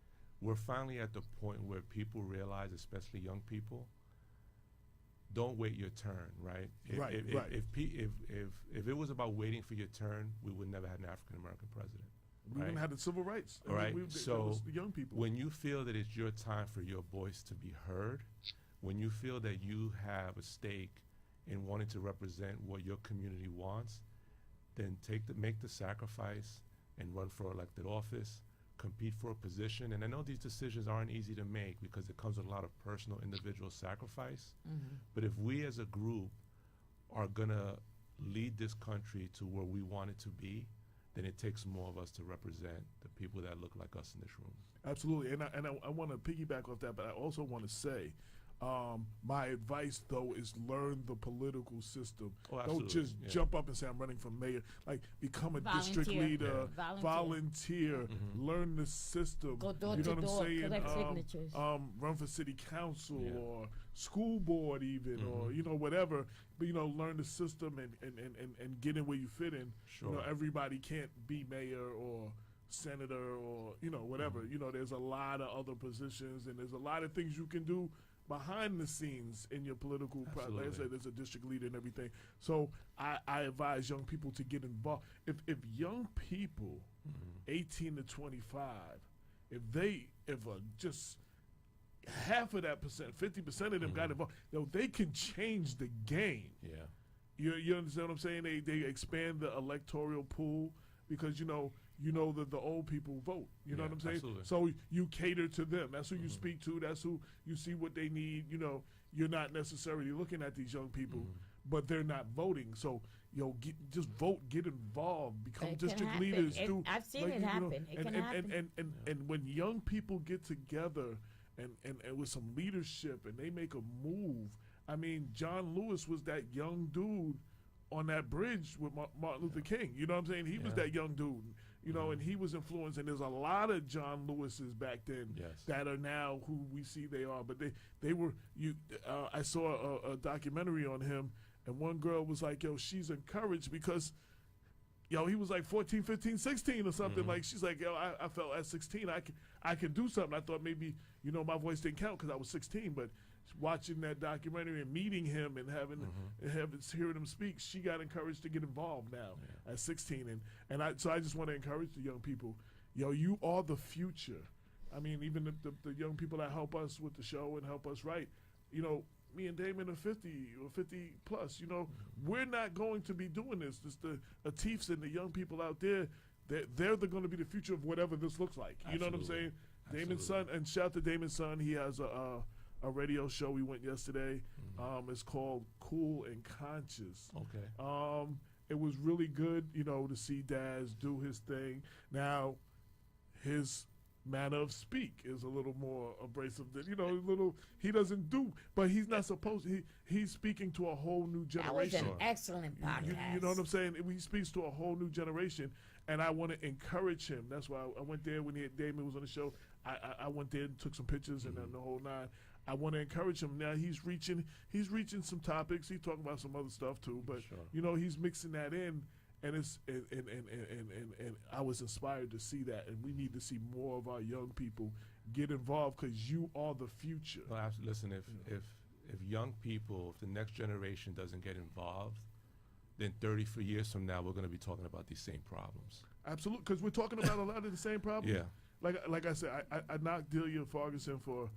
we're finally at the point where people realize, especially young people, don't wait your turn, right? If it was about waiting for your turn, we would never have an African American president. We wouldn't have the civil rights. Right. So that was the young people. When you feel that it's your time for your voice to be heard, when you feel that you have a stake in wanting to represent what your community wants, then make the sacrifice and run for elected office. Compete for a position, and I know these decisions aren't easy to make because it comes with a lot of personal, individual sacrifice. But if we as a group are gonna lead this country to where we want it to be, then it takes more of us to represent the people that look like us in this room. Absolutely, and I want to piggyback off that, but I also want to say, my advice though is learn the political system. Don't just jump up and say I'm running for mayor. Like become a district leader, volunteer, learn the system. Go door you know to what door, I'm saying? collect signatures. Run for city council or school board even, or whatever. But learn the system and get in where you fit in. Sure. Everybody can't be mayor or senator or whatever. There's a lot of other positions, and there's a lot of things you can do behind the scenes in your political process. Like I said, there's a district leader and everything. So I advise young people to get involved. If young people, 18 to 25, if just half of that percent, 50% of them got involved, they can change the game. Yeah. You understand what I'm saying? They expand the electoral pool because that the old people vote. You know what I'm saying? Absolutely. So you cater to them. That's who you speak to. That's who you see what they need. You're not necessarily looking at these young people, but they're not voting. So just vote, get involved, become district leaders. I've seen it happen. It can happen. And when young people get together and with some leadership and they make a move. I mean, John Lewis was that young dude on that bridge with Martin Luther King. You know what I'm saying? He was that young dude. And he was influenced, and there's a lot of John Lewises back then that are now who we see they are. But they were, I saw a documentary on him, and one girl was like, she's encouraged because, he was like 14, 15, 16 or something. Like, she's like, I felt at 16 I could do something. I thought maybe, my voice didn't count because I was 16, but watching that documentary and meeting him and hearing him speak, she got encouraged to get involved now at 16. So I just want to encourage the young people, you are the future. I mean, even the young people that help us with the show and help us write, me and Damon are 50 or 50 plus, we're not going to be doing this. It's the Atifs and the young people out there, they're going to be the future of whatever this looks like. You know what I'm saying? Damon's son, and shout out to Damon's son, he has a radio show. We went yesterday. It's called Cool and Conscious. Okay. It was really good, to see Daz do his thing. Now, his manner of speak is a little more abrasive than, he doesn't do, but he's not supposed to. He's speaking to a whole new generation. That was an excellent podcast. You know what I'm saying? He speaks to a whole new generation, and I want to encourage him. That's why I went there when Damon was on the show. I went there and took some pictures and then the whole nine. I want to encourage him. Now he's reaching some topics. He's talking about some other stuff too, but he's mixing that in, and it's and I was inspired to see that, and we need to see more of our young people get involved because you are the future. Well, listen, if young people, if the next generation doesn't get involved, then 30 years from now, we're going to be talking about these same problems. Absolutely, because we're talking about a lot of the same problems. Yeah. Like I said, I knocked Delia Ferguson for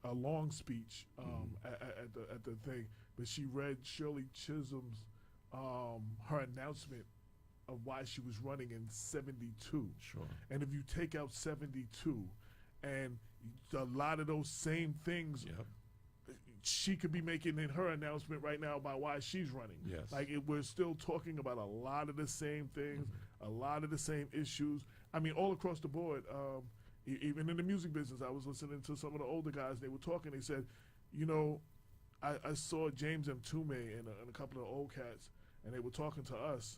a long speech at the thing, but she read Shirley Chisholm's her announcement of why she was running in '72. Sure. And if you take out '72, and a lot of those same things, Yep. she could be making in her announcement right now about why she's running. Yes. Like we're still talking about a lot of the same things, a lot of the same issues. I mean, all across the board. Even in the music business, I was listening to some of the older guys. They were talking. They said, you know, I saw James M. Tume and a couple of old cats, and they were talking to us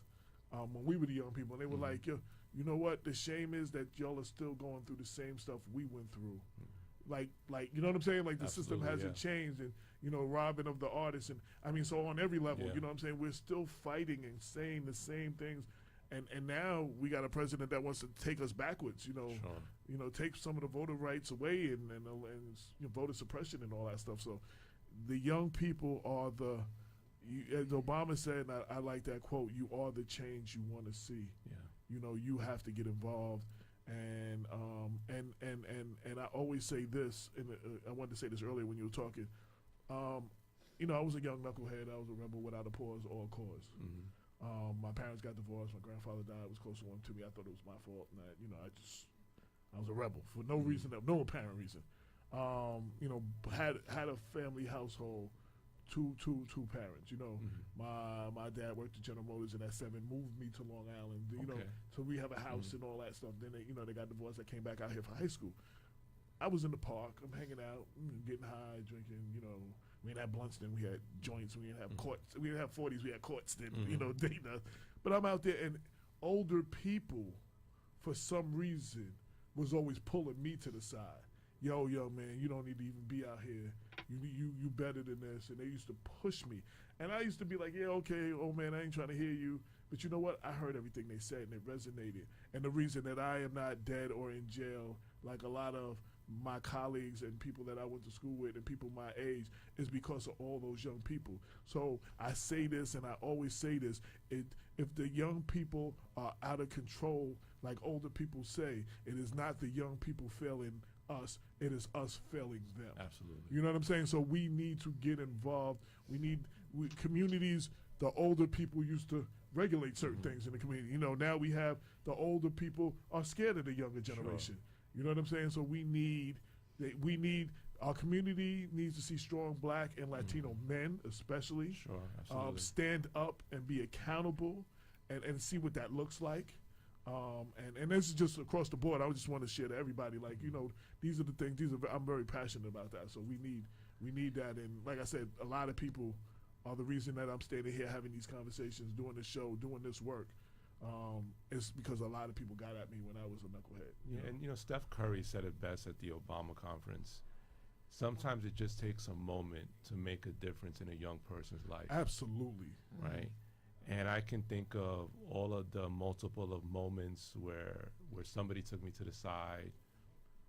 when we were the young people. And they were like, yo, you know what? The shame is that y'all are still going through the same stuff we went through. Like you know what I'm saying? Like the system Absolutely, hasn't changed, and you know, robbing of the artists, and I mean, so on every level, Yeah. you know what I'm saying? We're still fighting and saying the same things, and now we got a president that wants to take us backwards. You know, Sure. you know, take some of the voter rights away and you know, voter suppression and all that stuff. So the young people are as Obama said, and I like that quote, you are the change you want to see. Yeah. You know, you have to get involved. And I always say this, and I wanted to say this earlier when you were talking. You know, I was a young knucklehead. I was a rebel without a pause or a cause. My parents got divorced. My grandfather died. It was close to one to me. I thought it was my fault. And I was a rebel for no reason, no apparent reason. You know, had a family household, two parents. You know, my dad worked at General Motors, and at 7 moved me to Long Island. You know, Okay. so we have a house and all that stuff. Then they got divorced. I came back out here for high school. I was in the park. I'm hanging out, getting high, drinking. You know, we didn't have blunts then. We had joints. We didn't have courts. We didn't have 40s. We had courts then. You know, but I'm out there, and older people, for some reason, was always pulling me to the side. Yo, man, you don't need to even be out here. You better than this. And they used to push me. And I used to be like, yeah, okay, oh man, I ain't trying to hear you. But you know what? I heard everything they said, and it resonated. And the reason that I am not dead or in jail, like a lot of my colleagues and people that I went to school with and people my age, is because of all those young people. So I say this, and I always say this, if the young people are out of control, like older people say, it is not the young people failing us, it is us failing them. Absolutely. You know what I'm saying? So we need to get involved. Communities, the older people used to regulate certain things in the community. You know, now we have the older people are scared of the younger generation. Sure. You know what I'm saying? So we need our community needs to see strong Black and Latino men, especially, Sure, absolutely. stand up and be accountable, and see what that looks like. And this is just across the board. I just want to share to everybody, like, you know, these are the things. I'm very passionate about that. So we need that. And like I said, a lot of people are the reason that I'm standing here having these conversations, doing this show, doing this work. It's because a lot of people got at me when I was a knucklehead. Yeah, and you know, Steph Curry said it best at the Obama conference. Sometimes it just takes a moment to make a difference in a young person's life. Absolutely. Right? And I can think of all of the multiple of moments where somebody took me to the side,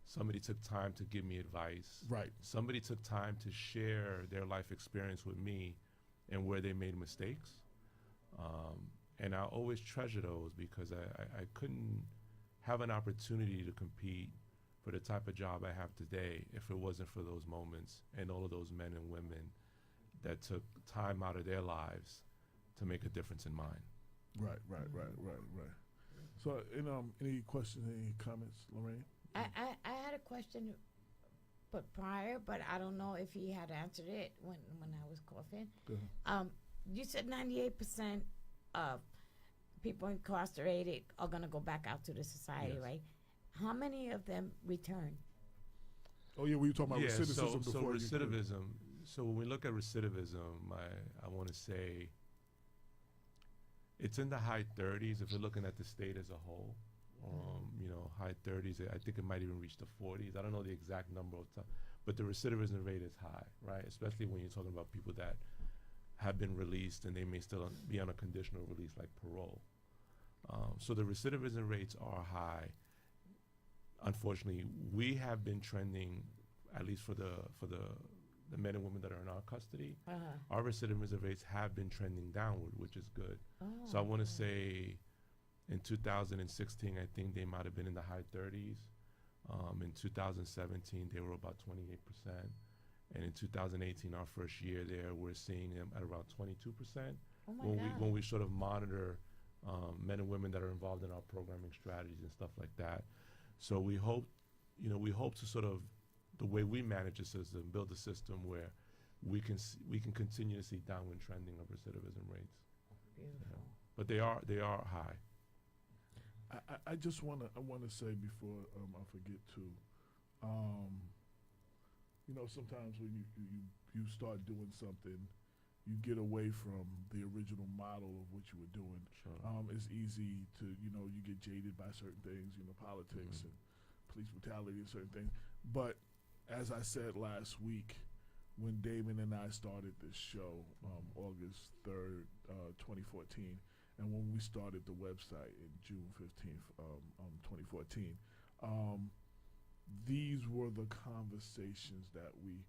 somebody took time to give me advice. Right. Somebody took time to share their life experience with me and where they made mistakes. And I always treasure those because I couldn't have an opportunity to compete for the type of job I have today if it wasn't for those moments and all of those men and women that took time out of their lives to make a difference in mine. Right. So, any questions, any comments, Lorraine? I had a question, but prior, but I don't know if he had answered it when I was coughing. Go ahead. You said 98% of people incarcerated are going to go back out to the society, Yes. right? How many of them return? Oh yeah, we were talking about recidivism so before. recidivism. So when we look at recidivism, I want to say it's in the high 30s if you're looking at the state as a whole. You know, high 30s. I think it might even reach the 40s. I don't know the exact number of time, but the recidivism rate is high, right? Especially when you're talking about people that have been released and they may still be on a conditional release like parole. So the recidivism rates are high. Unfortunately, we have been trending, at least for the the men and women that are in our custody, Uh-huh. our recidivism rates have been trending downward, which is good. So I want to say in 2016, I think they might have been in the high 30s. In 2017, they were about 28%. And in 2018, our first year there, we're seeing them at around 22%. Oh my when God. we sort of monitor men and women that are involved in our programming strategies and stuff like that. So we hope to sort of, the way we manage the system, build a system where we can continue to see downward trending of recidivism rates. Beautiful. But they are high. I just wanna say before I forget too, sometimes when you start doing something, you get away from the original model of what you were doing. Sure. It's easy to you get jaded by certain things, politics and police brutality and certain things. But as I said last week, when Damon and I started this show, August 3rd, 2014, and when we started the website in June 15th, 2014, these were the conversations that we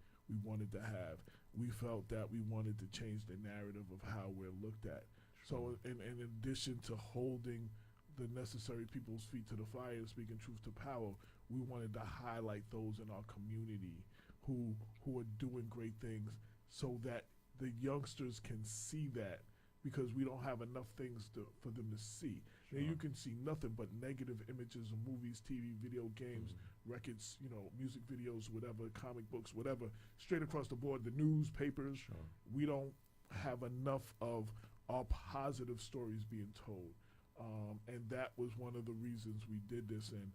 wanted to have. We felt that we wanted to change the narrative of how we're looked at. So in addition to holding the necessary people's feet to the fire and speaking truth to power, we wanted to highlight those in our community who are doing great things so that the youngsters can see that, because we don't have enough things for them to see. Now you can see nothing but negative images of movies, TV, video games, records, music videos, whatever, comic books, whatever, straight across the board, the newspapers. We don't have enough of our positive stories being told. And that was one of the reasons we did this. And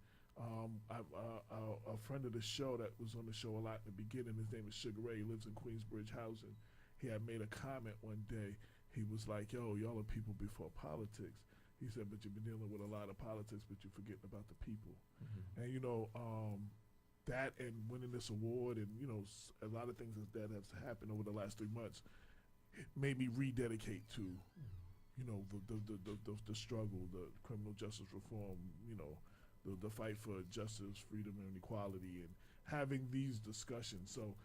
a friend of the show that was on the show a lot in the beginning, his name is Sugar Ray, he lives in Queensbridge Housing. He had made a comment one day. He was like, yo, y'all are people before politics. He said, but you've been dealing with a lot of politics, but you're forgetting about the people. And, that and winning this award and, a lot of things that has happened over the last 3 months made me rededicate to, the struggle, the criminal justice reform, the fight for justice, freedom, and equality, and having these discussions. So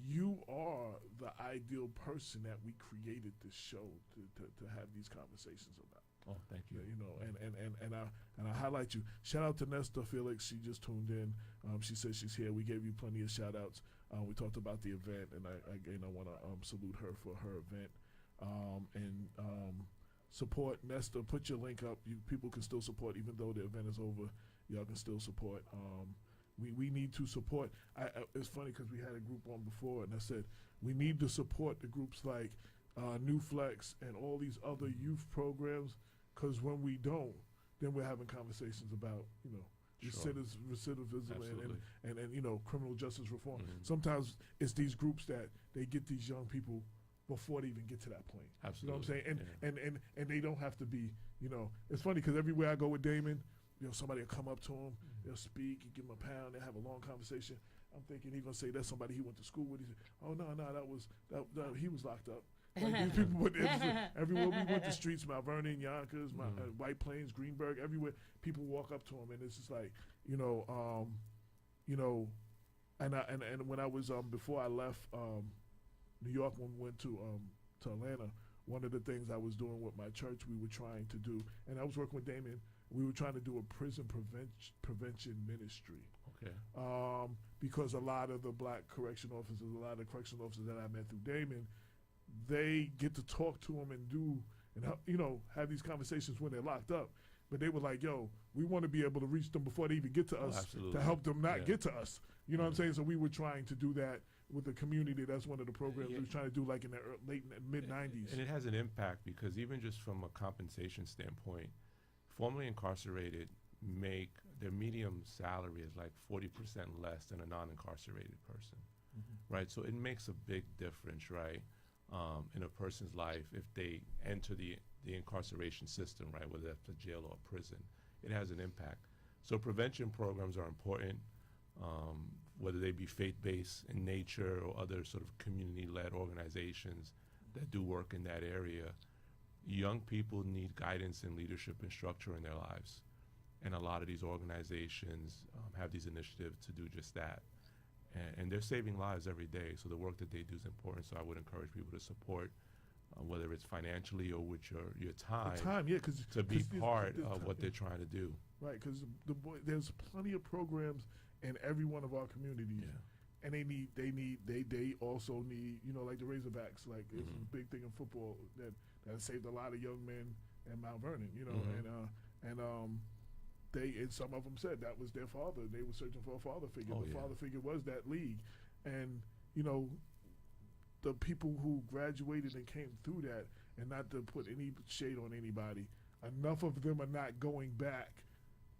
you are the ideal person that we created this show to have these conversations about. Oh, thank you. And I highlight you. Shout out to Nesta Felix. She just tuned in. She says she's here. We gave you plenty of shout outs. We talked about the event, and I want to salute her for her event. Support Nesta. Put your link up. People can still support even though the event is over. Y'all can still support. We need to support. It's funny because we had a group on before, and I said we need to support the groups like New Flex and all these other youth programs, because when we don't, then we're having conversations about recidivism and criminal justice reform. Sometimes it's these groups that they get these young people before they even get to that point. Absolutely. You know what I'm saying? And they don't have to be. It's funny because everywhere I go with Damon, somebody will come up to him, they'll speak, you give him a pound, they have a long conversation. I'm thinking he's gonna say that's somebody he went to school with. He said, "Oh no, that he was locked up." Like these people, everywhere we went, the streets, Mount Vernon, Yonkers, White Plains, Greenberg, everywhere, people walk up to him, and it's just like, and when I was before I left New York, when we went to Atlanta, one of the things I was doing with my church, we were trying to do, and I was working with Damon. We were trying to do a prison prevention ministry. Okay. Because a lot of the black correctional officers, a lot of the correctional officers that I met through Damon, they get to talk to them and have these conversations when they're locked up. But they were like, yo, we want to be able to reach them before they even get to us to help them not get to us. You know what I'm saying? So we were trying to do that with the community. That's one of the programs we were trying to do, like in the mid-90s. And it has an impact because even just from a compensation standpoint, formerly incarcerated their medium salary is like 40% less than a non-incarcerated person, right? So it makes a big difference, right, in a person's life if they enter the incarceration system, right, whether that's a jail or a prison. It has an impact. So prevention programs are important, whether they be faith-based in nature or other sort of community-led organizations that do work in that area. Young people need guidance and leadership and structure in their lives. And a lot of these organizations have these initiatives to do just that. and they're saving lives every day. So the work that they do is important. So I would encourage people to support, whether it's financially or with your time, Yeah, because to be part of what they're trying to do. Right, because there's plenty of programs in every one of our communities, and they also need, you know, like the Razorbacks, like it's a big thing in football that saved a lot of young men in Mount Vernon, you know, and some of them said that was their father. They were searching for a father figure. The father figure was that league, and you know, the people who graduated and came through that, and not to put any shade on anybody, enough of them are not going back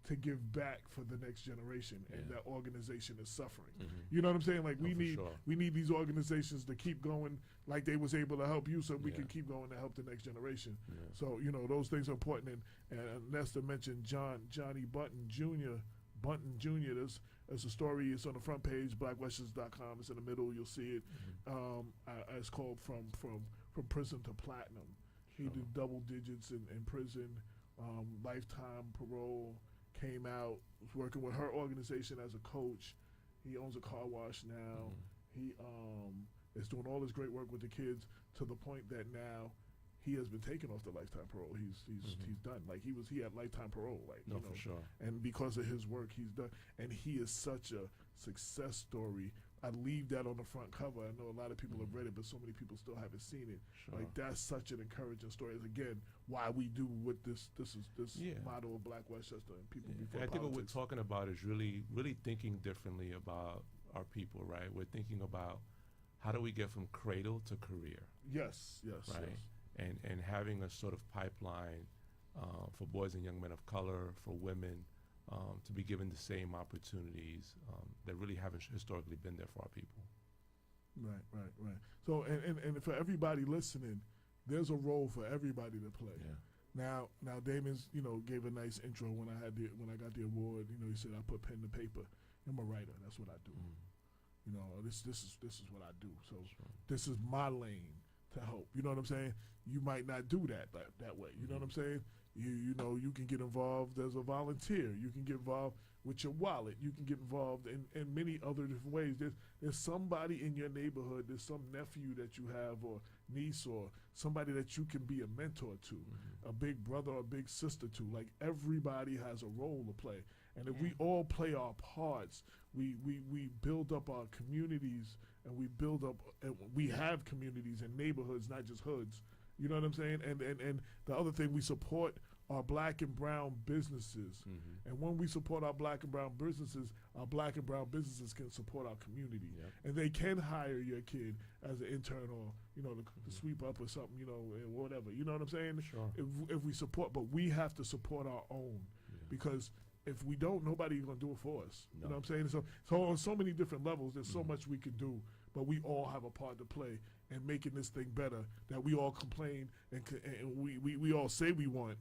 to give back for the next generation, and that organization is suffering. You know what I'm saying? Like we need these organizations to keep going, like they was able to help you, so we can keep going to help the next generation. So you know, those things are important. And Nestor mentioned Johnny Bunton Jr. There's a story. It's on the front page, blackwestchester.com. It's in the middle. You'll see it. It's called From Prison to Platinum. He did double digits in prison, lifetime parole. Came out, was working with her organization as a coach. He owns a car wash now. He is doing all this great work with the kids, to the point that now he has been taken off the lifetime parole. He's done. Like he had lifetime parole. Like you know, for sure. And because of his work, he's done. And he is such a success story. I leave that on the front cover. I know a lot of people have read it, but so many people still haven't seen it. Like that's such an encouraging story. It's, again, why we do what this motto of Black Westchester and people before I think politics. what we're talking about is really thinking differently about our people, right? We're thinking about how do we get from cradle to career. Yes. Right. And having a sort of pipeline for boys and young men of color, for women, to be given the same opportunities that really haven't historically been there for our people. Right. So, and for everybody listening, there's a role for everybody to play. Now Damon's, you know, gave a nice intro when I got the award. You know, he said I put pen to paper. I'm a writer. That's what I do. You know, this is what I do. So this is my lane to help. You know what I'm saying? You might not do that way. You know what I'm saying? You know, you can get involved as a volunteer. You can get involved with your wallet. You can get involved in many other different ways. There's somebody in your neighborhood. There's some nephew that you have, or niece, or somebody that you can be a mentor to, a big brother or a big sister to. Like everybody has a role to play. And if we all play our parts, we build up our communities, and we have communities and neighborhoods, not just hoods. You know what I'm saying? And the other thing, we support our black and brown businesses. And when we support our black and brown businesses can support our community. And they can hire your kid as an intern, or, you know, to sweep up or something, you know, whatever. You know what I'm saying? If we support, but we have to support our own, because if we don't, nobody's going to do it for us. You know what I'm saying? So on so many different levels, there's so much we can do, but we all have a part to play in making this thing better, that we all complain and we all say we want,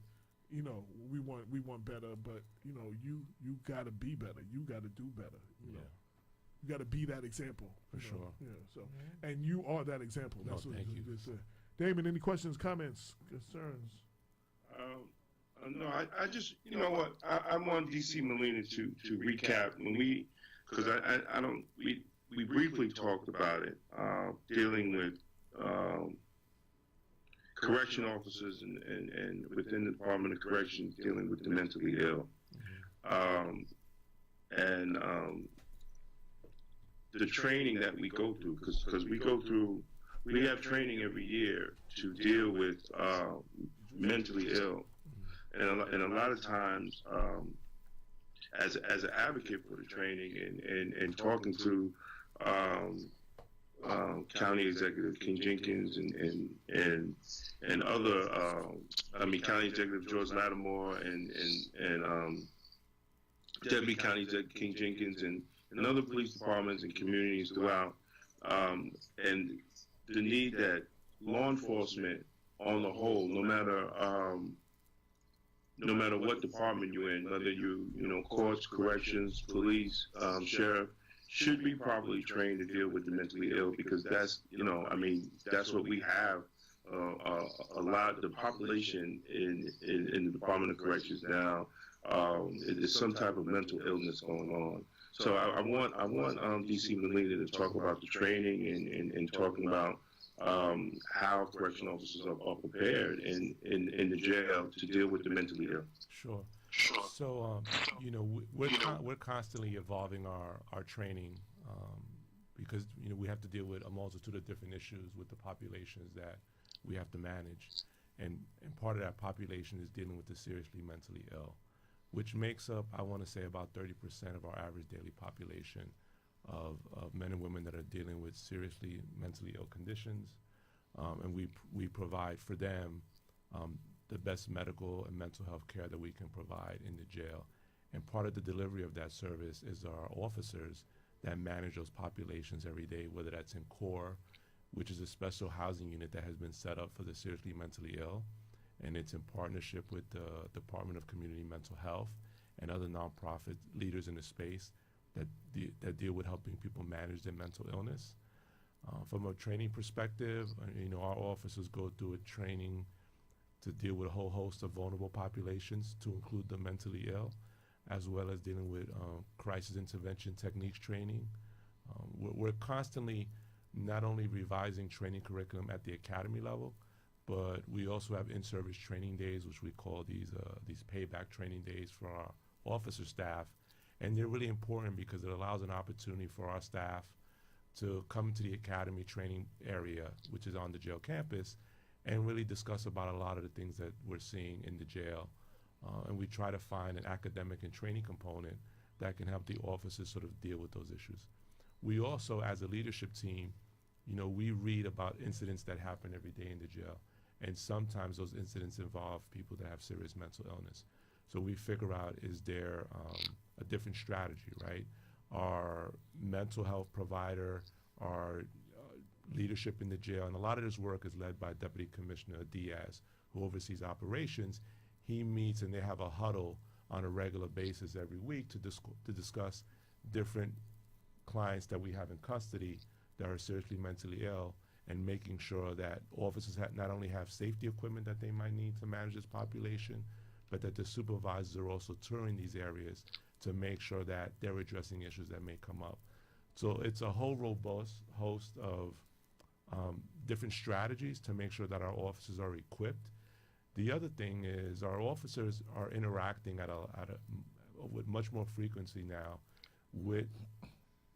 you know, we want better, but, you know, you got to be better. You got to do better. You know? You got to be that example. For sure. Yeah. So, and you are that example. That's what thank you. Damon, any questions, comments, concerns? No, I just, you know what, I want DC Molina to recap when because we briefly talked about it, dealing with correction officers and within the Department of Corrections dealing with the mentally ill, and the training that we go through, because we have training every year to deal with mentally ill. And a lot of times, as an advocate for the training and talking to County Executive King Jenkins and other, County Executive George Lattimore and Deputy County Executive King Jenkins and other police departments and communities throughout, and the need that law enforcement on the whole, no matter what department you're in, whether you know, courts, corrections, police, sheriff, should be properly trained to deal with the mentally ill, because that's, you know, that's what we have. A lot of the population in the Department of Corrections now, there's some type of mental illness going on. So I want DC Molina to talk about the training and talking about how correctional officers are prepared in the jail to deal with the mentally ill. Sure. So, we're constantly evolving our training because, we have to deal with a multitude of different issues with the populations that we have to manage. And part of that population is dealing with the seriously mentally ill, which makes up, I want to say, about 30% of our average daily population of men and women that are dealing with seriously mentally ill conditions. And we provide for them the best medical and mental health care that we can provide in the jail. And part of the delivery of that service is our officers that manage those populations every day, whether that's in CORE, which is a special housing unit that has been set up for the seriously mentally ill. And it's in partnership with the Department of Community Mental Health and other nonprofit leaders in the space that deal with helping people manage their mental illness. From a training perspective, our officers go through a training to deal with a whole host of vulnerable populations, to include the mentally ill, as well as dealing with crisis intervention techniques training. We're constantly not only revising training curriculum at the academy level, but we also have in-service training days, which we call these payback training days for our officer staff. And they're really important because it allows an opportunity for our staff to come to the academy training area, which is on the jail campus, and really discuss about a lot of the things that we're seeing in the jail. And we try to find an academic and training component that can help the officers sort of deal with those issues. We also, as a leadership team, we read about incidents that happen every day in the jail. And sometimes those incidents involve people that have serious mental illness. So we figure out, is there a different strategy, right? Our mental health provider, our leadership in the jail, and a lot of this work is led by Deputy Commissioner Diaz, who oversees operations. He meets and they have a huddle on a regular basis every week to discuss different clients that we have in custody that are seriously mentally ill, and making sure that officers not only have safety equipment that they might need to manage this population, but that the supervisors are also touring these areas to make sure that they're addressing issues that may come up. So it's a whole robust host of different strategies to make sure that our officers are equipped. The other thing is our officers are interacting with much more frequency now with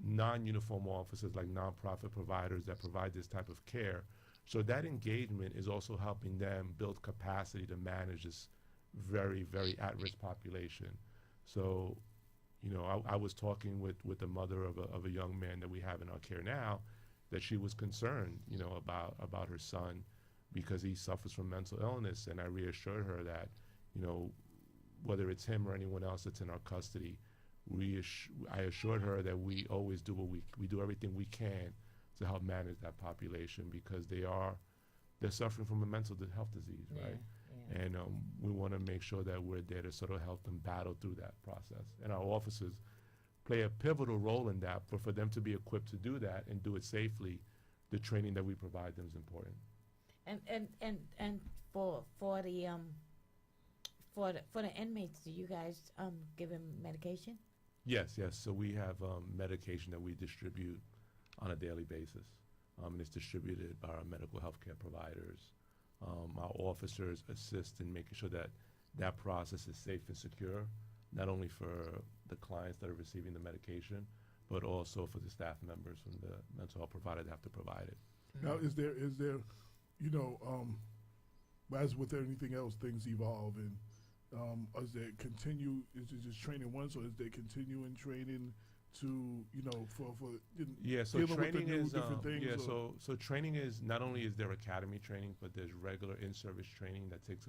non-uniform officers, like nonprofit providers that provide this type of care. So that engagement is also helping them build capacity to manage this very, very at-risk population. So, I was talking with the mother of a young man that we have in our care now, that she was concerned, about her son because he suffers from mental illness. And I reassured her that, whether it's him or anyone else that's in our custody, I assured her that we always do we do everything we can to help manage that population, because they're suffering from a mental health disease, right? Yeah. And we want to make sure that we're there to sort of help them battle through that process. And our officers play a pivotal role in that, but for them to be equipped to do that and do it safely, the training that we provide them is important. And for the inmates, do you guys give them medication? Yes. So we have medication that we distribute on a daily basis, and it's distributed by our medical health care providers. Our officers assist in making sure that process is safe and secure, not only for the clients that are receiving the medication, but also for the staff members from the mental health provider that have to provide it. Now, is there, as with anything else, things evolve, and is there is it just training once, or is there continuing training to, for so training is different things? So training is, not only is there academy training, but there's regular in-service training that takes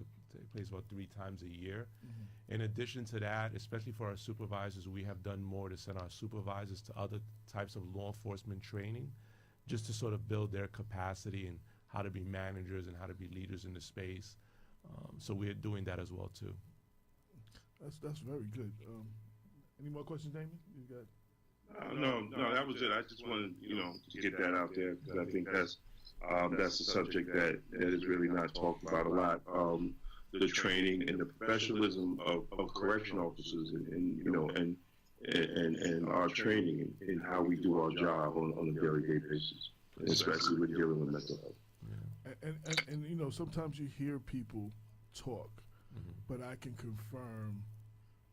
place about 3 times a year. Mm-hmm. In addition to that, especially for our supervisors, we have done more to send our supervisors to other types of law enforcement training, just to sort of build their capacity and how to be managers and how to be leaders in the space. So we're doing that as well too. That's very good. Any more questions, Damon? You got? No, that was it. I just wanted, to get that out there, because I think that's a subject that is really not talked about a lot. The training and the professionalism of correction officers, and and our training in how we do our job on a daily basis, especially with dealing with mental health. And you know, sometimes you hear people talk, but I can confirm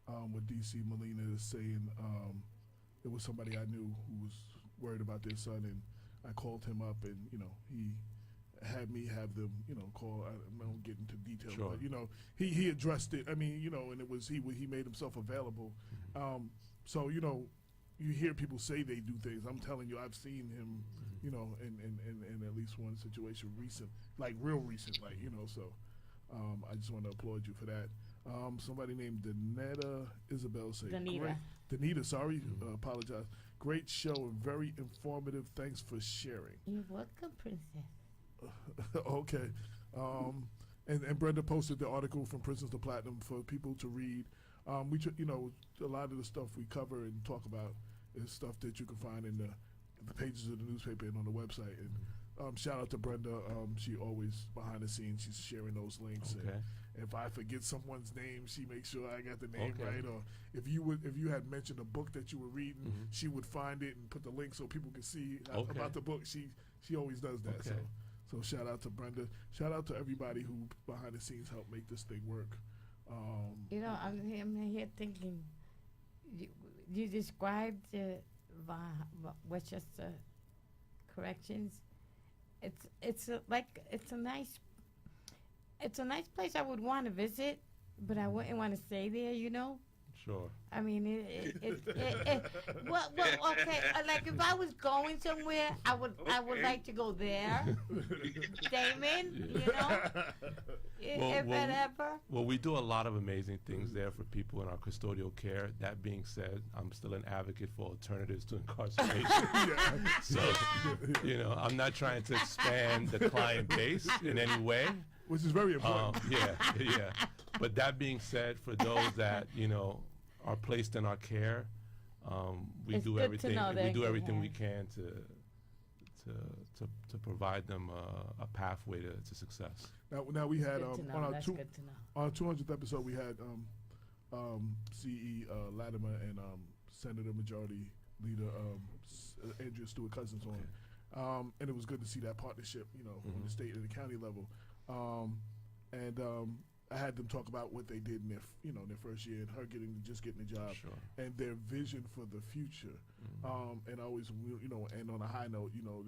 what DC Molina is saying. There was somebody I knew who was worried about their son, and I called him up, and you know, he had me have them, you know, call. I won't get into detail, Sure. but you know, he addressed it. I mean, you know, and it was he made himself available. So you know, you hear people say they do things. I'm telling you, I've seen him, you know, in at least one situation real recent, like, you know. So I just want to applaud you for that. Somebody named Danetta Isabel said, Danita, sorry, apologize. Great show and very informative. Thanks for sharing. You're welcome, princess. Okay. And Brenda posted the article from Princess to Platinum for people to read. You know, a lot of the stuff we cover and talk about is stuff that you can find in the pages of the newspaper and on the website. And shout out to Brenda. She always behind the scenes. She's sharing those links. Okay. And if I forget someone's name, she makes sure I got the name right. Or if you had mentioned a book that you were reading, she would find it and put the link so people can see about the book. She always does that. Okay. So shout out to Brenda. Shout out to everybody who behind the scenes helped make this thing work. You know, I'm here thinking. You described the Westchester Corrections. It's a nice place I would want to visit, but I wouldn't want to stay there. You know. Sure. I mean, well, okay. Like if I was going somewhere, I would like to go there, Damon. You know, if it ever. Well, we do a lot of amazing things there for people in our custodial care. That being said, I'm still an advocate for alternatives to incarceration. So, you know, I'm not trying to expand the client base in any way. Which is very important. Yeah. But that being said, for those that, you know, are placed in our care, we do everything we can to provide them a pathway to success. Now we had on our 200th episode we had CE Latimer and Senator Majority Leader Andrea Stewart Cousins on, and it was good to see that partnership, you know, on the state and the county level. I had them talk about what they did in their first year, and her getting the job, and their vision for the future. And always, you know, and on a high note, you know,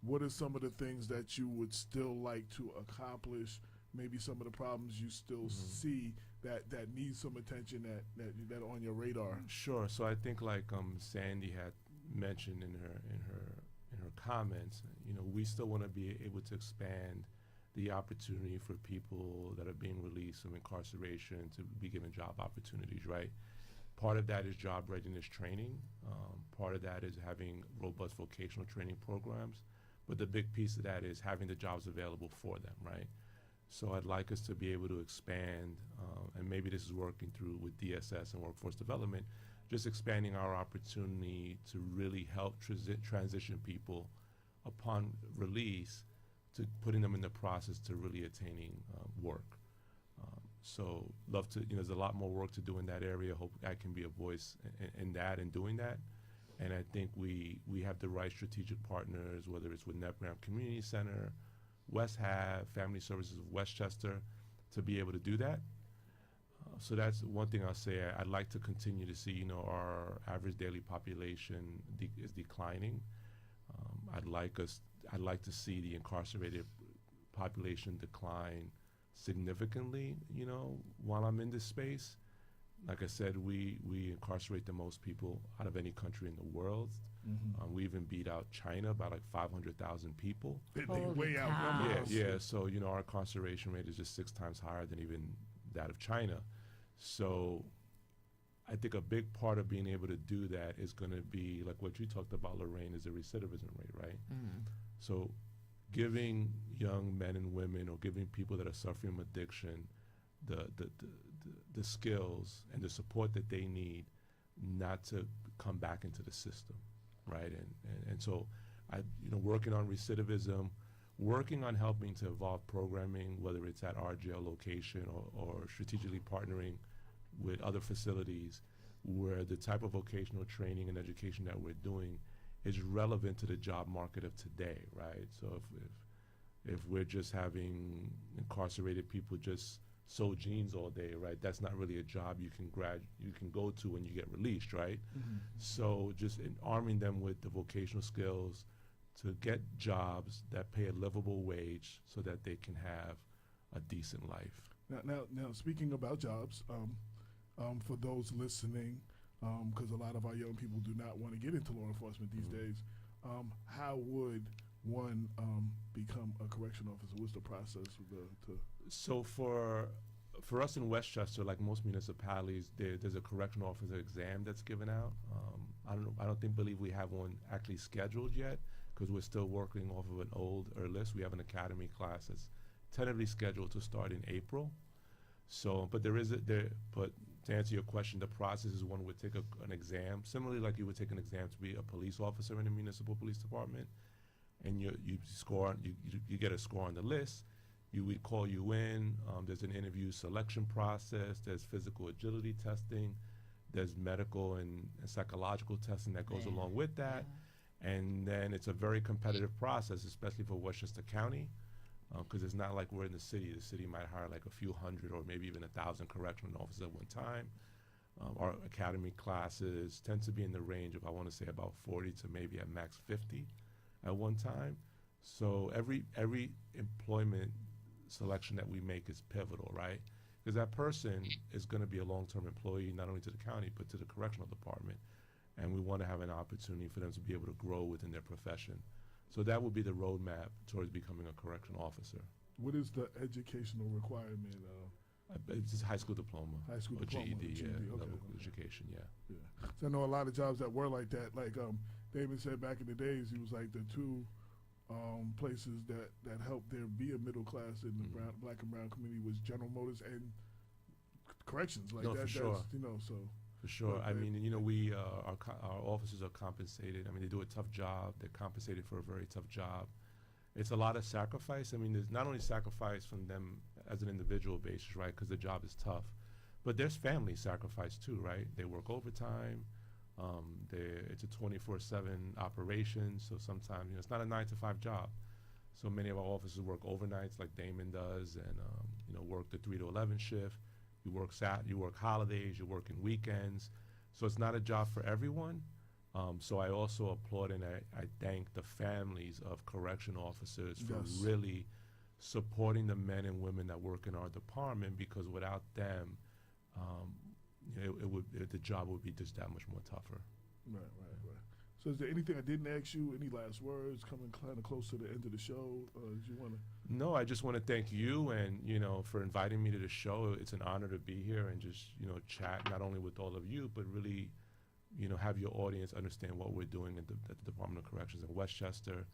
what are some of the things that you would still like to accomplish? Maybe some of the problems you still see that need some attention that are on your radar. Sure. So I think like Sandy had mentioned in her comments, you know, we still want to be able to expand the opportunity for people that are being released from incarceration to be given job opportunities, right? Part of that is job readiness training. Part of that is having robust vocational training programs. But the big piece of that is having the jobs available for them, right? So I'd like us to be able to expand, and maybe this is working through with DSS and workforce development, just expanding our opportunity to really help transition people upon release to putting them in the process to really attaining work. So love to, you know, there's a lot more work to do in that area. Hope I can be a voice in that and doing that. And I think we have the right strategic partners, whether it's with Nepgram Community Center, West Have, Family Services of Westchester, to be able to do that. So that's one thing I'll say. I'd like to continue to see, you know, our average daily population is declining. I'd like to see the incarcerated population decline significantly, you know, while I'm in this space. Like I said, we incarcerate the most people out of any country in the world. We even beat out China by like 500,000 people. They way outnumber us. Yeah. So, you know, our incarceration rate is just 6 times higher than even that of China. So I think a big part of being able to do that is going to be, like what you talked about, Lorraine, is the recidivism rate, right? So giving young men and women, or giving people that are suffering from addiction the skills and the support that they need not to come back into the system, right? And so working on recidivism, working on helping to evolve programming, whether it's at our jail location or strategically partnering with other facilities, where the type of vocational training and education that we're doing is relevant to the job market of today, right? So if we're just having incarcerated people just sew jeans all day, right? That's not really a job you can go to when you get released, right? So just arming them with the vocational skills to get jobs that pay a livable wage so that they can have a decent life. Now, speaking about jobs, for those listening, because a lot of our young people do not want to get into law enforcement these days, how would one become a correction officer? What's the process So for us in Westchester, like most municipalities, there's a correctional officer exam that's given out. I don't believe we have one actually scheduled yet because we're still working off of an older list. We have an academy class that's tentatively scheduled to start in April. So, but but to answer your question, the process is one would take an exam, similarly like you would take an exam to be a police officer in a municipal police department, and you get a score on the list. We call you in. There's an interview selection process. There's physical agility testing. There's medical and psychological testing that goes along with that. And then it's a very competitive process, especially for Westchester County, because it's not like we're in the city. The city might hire like a few hundred or maybe even 1,000 correctional officers at one time. Our academy classes tend to be in the range of, I want to say, about 40 to maybe at max 50 at one time. So every employment selection that we make is pivotal, right? Because that person is going to be a long-term employee, not only to the county, but to the correctional department. And we want to have an opportunity for them to be able to grow within their profession. So that would be the roadmap towards becoming a correctional officer. What is the educational requirement? It's just high school diploma. High school or diploma. GED, okay, level okay. education, yeah. So I know a lot of jobs that were like that. Like Damon said back in the days, he was like the two places that helped there be a middle class in the black and brown community was General Motors and corrections. Like No, that, for sure. So. For sure. But I mean, our officers are compensated. I mean, they do a tough job. They're compensated for a very tough job. It's a lot of sacrifice. I mean, there's not only sacrifice from them as an individual basis, right, because the job is tough, but there's family sacrifice too, right? They work overtime. It's a 24/7 operation, so sometimes it's not a 9-to-5 job. So many of our officers work overnights, like Damon does, and work the 3 to 11 shift. You work holidays, you're working weekends. So it's not a job for everyone. So I also applaud and I thank the families of correction officers for really supporting the men and women that work in our department, because without them, the job would be just that much more tougher. Right. So is there anything I didn't ask you? Any last words coming kind of close to the end of the show? Do you want to? No, I just want to thank you and, for inviting me to the show. It's an honor to be here and just, chat not only with all of you, but really, have your audience understand what we're doing at the Department of Corrections in Westchester.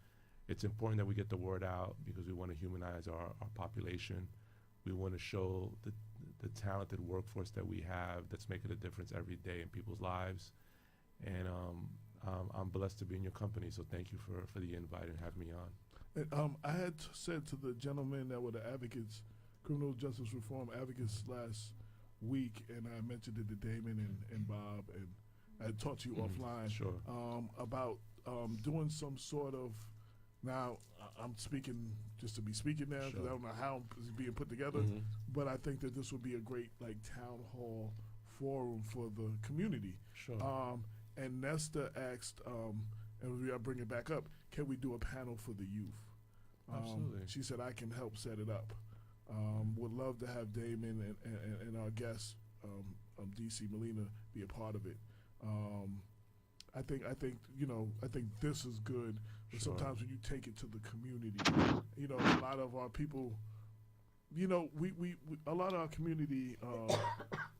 It's important that we get the word out because we want to humanize our population. We want to show the talented workforce that we have that's making a difference every day in people's lives. And I'm blessed to be in your company, so thank you for the invite and having me on. And, I had said to the gentlemen that were the advocates, criminal justice reform advocates last week, and I mentioned it to Damon and Bob, and I talked to you offline about doing some sort of. Now I'm speaking just to be speaking now because I don't know how it's being put together, but I think that this would be a great town hall forum for the community. And Nesta asked, and we are bringing it back up, can we do a panel for the youth? Absolutely. She said, I can help set it up. Would love to have Damon and our guest, DC Molina, be a part of it. I think this is good, but sometimes when you take it to the community, a lot of our people, we a lot of our community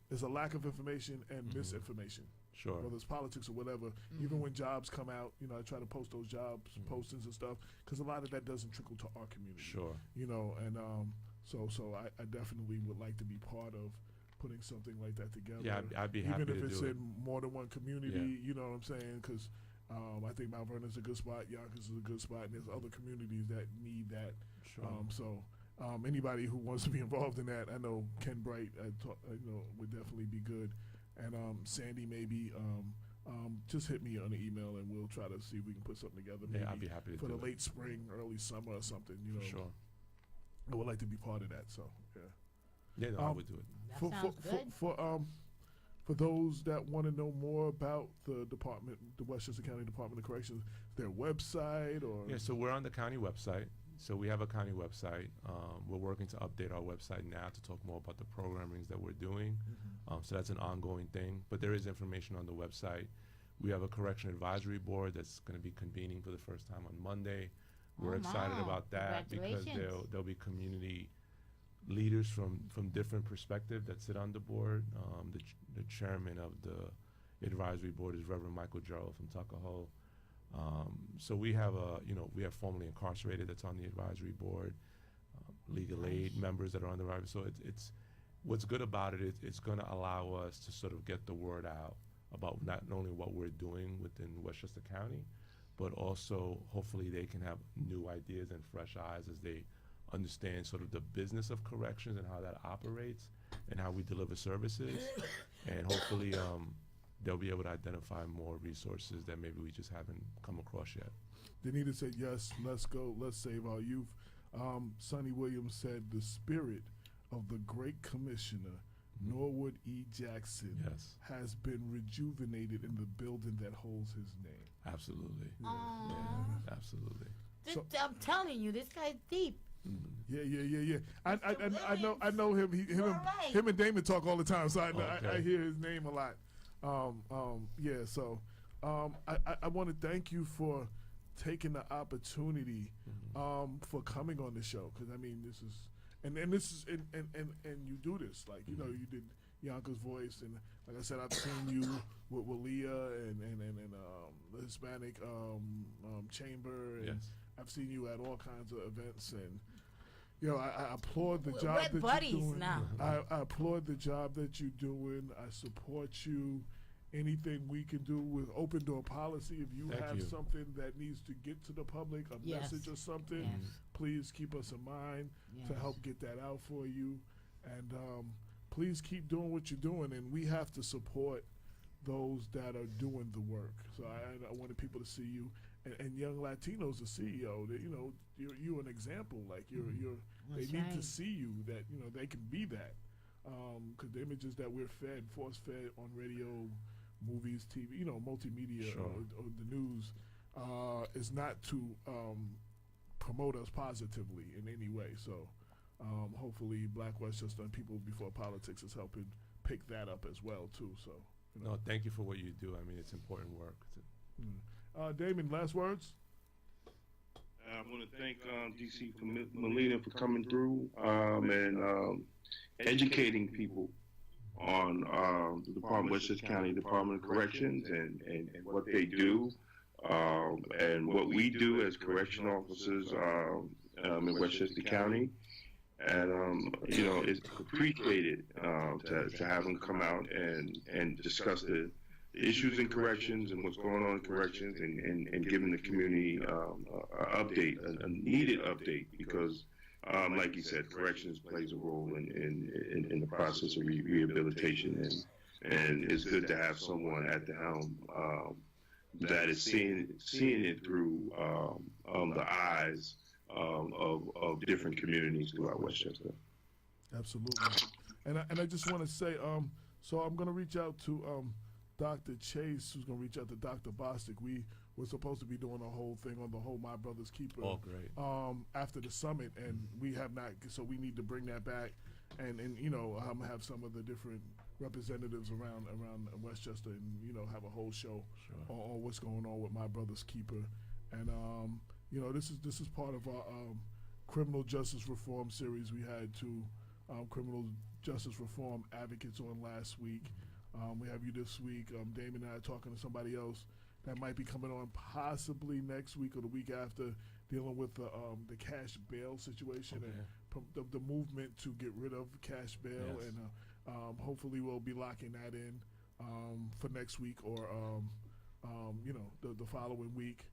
is a lack of information and misinformation. Whether it's politics or whatever. Even when jobs come out, I try to post those jobs postings and stuff because a lot of that doesn't trickle to our community. And so I definitely would like to be part of putting something like that together. Yeah, I'd be happy to do it. Even if it's in more than one community, you know what I'm saying? Because I think Mount Vernon's a good spot, Yonkers is a good spot, and there's other communities that need that. Anybody who wants to be involved in that, I know Ken Bright, would definitely be good. and Sandy maybe just hit me on the email and we'll try to see if we can put something together. Maybe Yeah, I'd be happy to for do the it. late spring, early summer or something. You know, For sure. I would like to be part of that. So yeah. Yeah, no, I would do it. That For sounds good. for those that want to know more about the department, the Westchester County Department of Corrections, their website or Yeah, so we're on the county website. So we have a county website. We're working to update our website now to talk more about the programmings that we're doing. So that's an ongoing thing. But there is information on the website. We have a correction advisory board that's going to be convening for the first time on Monday. We're Oh, excited wow. about that because Congratulations. there'll be community leaders from different perspectives that sit on the board. The chairman of the advisory board is Reverend Michael Gerald from Tuckahoe. So we have we have formerly incarcerated that's on the advisory board, legal aid members that are on the advisory. So it's what's good about it is it's going to allow us to sort of get the word out about not only what we're doing within Westchester County, but also hopefully they can have new ideas and fresh eyes as they understand sort of the business of corrections and how that operates and how we deliver services. And hopefully they'll be able to identify more resources that maybe we just haven't come across yet. Danita said, yes, let's go, let's save our youth. Sonny Williams said, the spirit of the great commissioner, Norwood E. Jackson, Yes, has been rejuvenated in the building that holds his name. absolutely. Aw. Yeah, absolutely. So- I'm telling you, this guy's deep. Yeah. I know him. Right. Him and Damon talk all the time, so I Okay. hear his name a lot. Yeah. So, I want to thank you for taking the opportunity, for coming on the show, because I mean this is and this is and you do this like you know you did Yanka's voice, and like I said, I've seen you with Leah and the Hispanic chamber, and Yes. I've seen you at all kinds of events, and I applaud the We're job that buddies you're doing. now. I applaud the job that you're doing. I support you. Anything we can do with open door policy. If you Thank have you. something that needs to get to the public, a Yes. message or something, Yes. please keep us in mind to Yes. help get that out for you. And please keep doing what you're doing. And we have to support those that are doing the work. So I wanted people to see you. And young Latinos to see, that, you're an example. Like they That's need to right. see you that they can be that. Because the images that we're force fed on radio, movies, TV, multimedia, Sure. or the news, is not to promote us positively in any way. So hopefully, Black Westchester and People Before Politics is helping pick that up as well too. So No, thank you for what you do. I mean, it's important work. Damon, last words. I want to thank DC Molina for coming through and educating people on the Department, Westchester County Department of Corrections and what they do and what we do as correction officers in Westchester County. And it's appreciated to have them come out and discuss the issues in corrections and what's going on in corrections and giving the community an update, a needed update, because like you said, corrections plays a role in the process of rehabilitation, and it's good to have someone at the helm that is seeing it through the eyes of different communities throughout Westchester. Absolutely. And I just want to say, so I'm going to reach out to Dr. Chase, who's going to reach out to Dr. Bostic. We were supposed to be doing a whole thing on the whole My Brother's Keeper Oh, great. after the summit, and we have not, so we need to bring that back and have some of the different representatives around Westchester and, have a whole show Sure. on what's going on with My Brother's Keeper. And, this is part of our criminal justice reform series. We had two criminal justice reform advocates on last week. We have you this week. Damon and I are talking to somebody else that might be coming on possibly next week or the week after, dealing with the cash bail situation and the movement to get rid of cash bail. Yes. And hopefully we'll be locking that in for next week or the following week.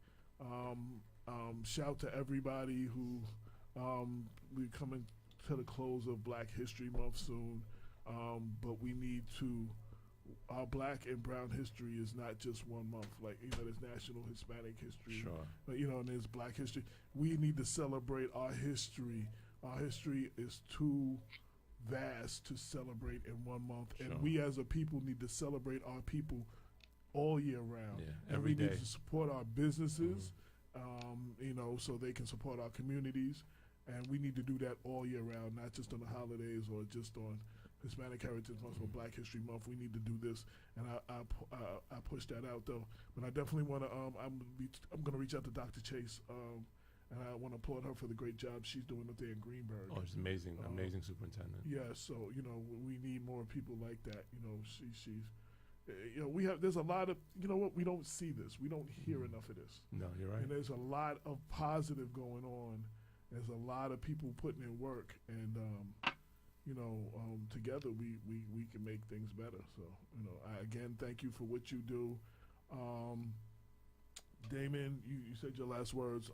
Shout to everybody who we're coming to the close of Black History Month soon, but we need to our Black and Brown history is not just 1 month. Like, there's National Hispanic History. Sure. But, and there's Black history. We need to celebrate our history. Our history is too vast to celebrate in 1 month. Sure. And we as a people need to celebrate our people all year round. Yeah, and every we need day. to support our businesses, so they can support our communities. And we need to do that all year round, not just on the holidays or just on Hispanic Heritage Month or Black History Month. We need to do this, and I push that out though. But I definitely want to. I'm going to reach out to Dr. Chase, and I want to applaud her for the great job she's doing up there in Greenberg. Oh, it's amazing, amazing superintendent. Yeah, so we need more people like that. She's. We have. There's a lot of. We don't see this. We don't hear enough of this. No, you're right. And there's a lot of positive going on. There's a lot of people putting in work, and together we can make things better. So I again thank you for what you do. Damon, you said your last words.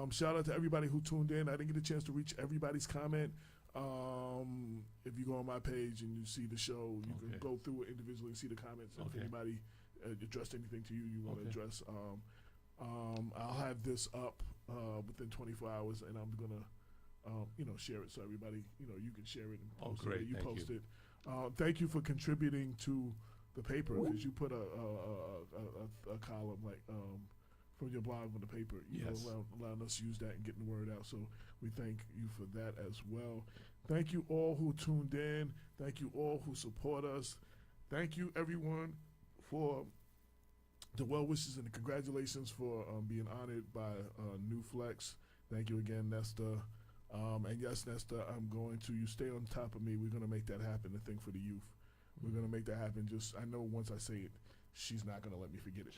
Shout out to everybody who tuned in. I didn't get a chance to reach everybody's comment. If you go on my page and you see the show, you can go through it individually and see the comments. If anybody addressed anything to you want to address, I'll have this up within 24 hours, and I'm gonna share it so everybody you can share it and post it. You Thank post you. it. Thank you for contributing to the paper, because you put a column from your blog on the paper, allowing us to use that and getting the word out. So we thank you for that as well. Thank you all who tuned in. Thank you all who support us. Thank you everyone for the well wishes and the congratulations for being honored by New Flex. Thank you again, Nesta. And yes, Nesta, you stay on top of me. We're going to make that happen, the thing for the youth. We're going to make that happen. I know once I say it, she's not going to let me forget it.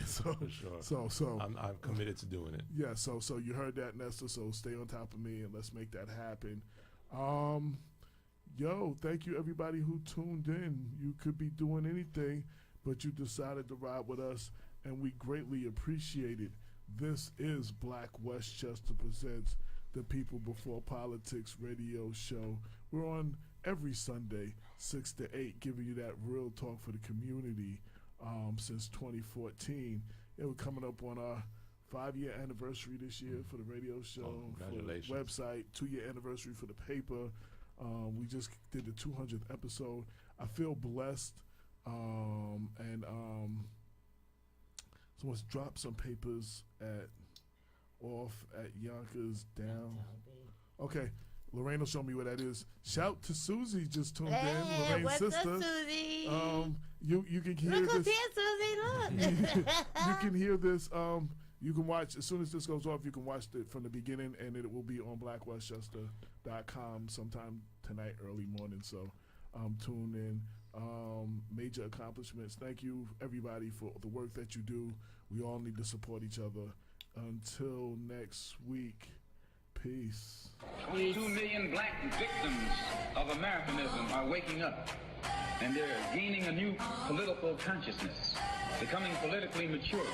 For sure. So I'm committed to doing it. Yeah, so you heard that, Nesta, so stay on top of me and let's make that happen. Thank you everybody who tuned in. You could be doing anything, but you decided to ride with us, and we greatly appreciate it. This is Black Westchester Presents the People Before Politics radio show. We're on every Sunday, 6 to 8, giving you that real talk for the community since 2014. We're coming up on our 5-year anniversary this year for the radio show, for the website, 2-year anniversary for the paper. We just did the 200th episode. I feel blessed. Someone's dropped some papers off at Yonkers down. Okay, Lorraine will show me where that is. Shout to Susie, just tuned in. Lorraine's what's sister. up, Susie? You can hear Look who's this. here, Susie. Look. You can hear this. You can watch as soon as this goes off. You can watch it from the beginning, and it will be on blackwestchester.com sometime tonight, early morning. So, tune in. Major accomplishments. Thank you, everybody, for the work that you do. We all need to support each other. Until next week, peace. 22 million black victims of Americanism are waking up, and they're gaining a new political consciousness, becoming politically mature.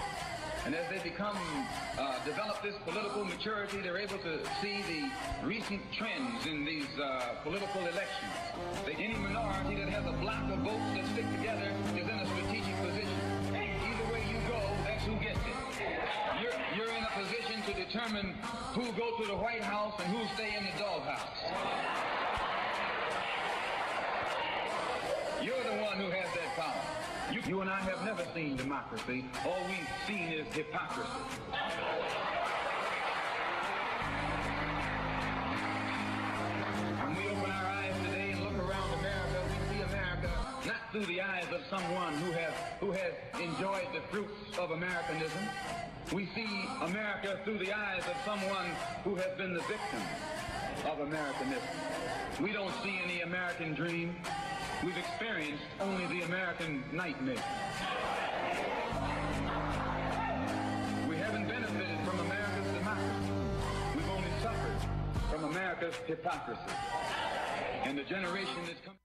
And as they develop this political maturity, they're able to see the recent trends in these political elections. Any minority that has a block of votes that stick together is in a strategic position. Either way you go, that's who gets it. You're in a position to determine who go to the White House and who stay in the doghouse. You're the one who has that power. You and I have never seen democracy. All we've seen is hypocrisy. When we open our eyes today and look around America, we see America not through the eyes of someone who has enjoyed the fruits of Americanism. We see America through the eyes of someone who has been the victim of Americanism. We don't see any American dream. We've experienced only the American nightmare. We haven't benefited from America's democracy. We've only suffered from America's hypocrisy. And the generation that's coming...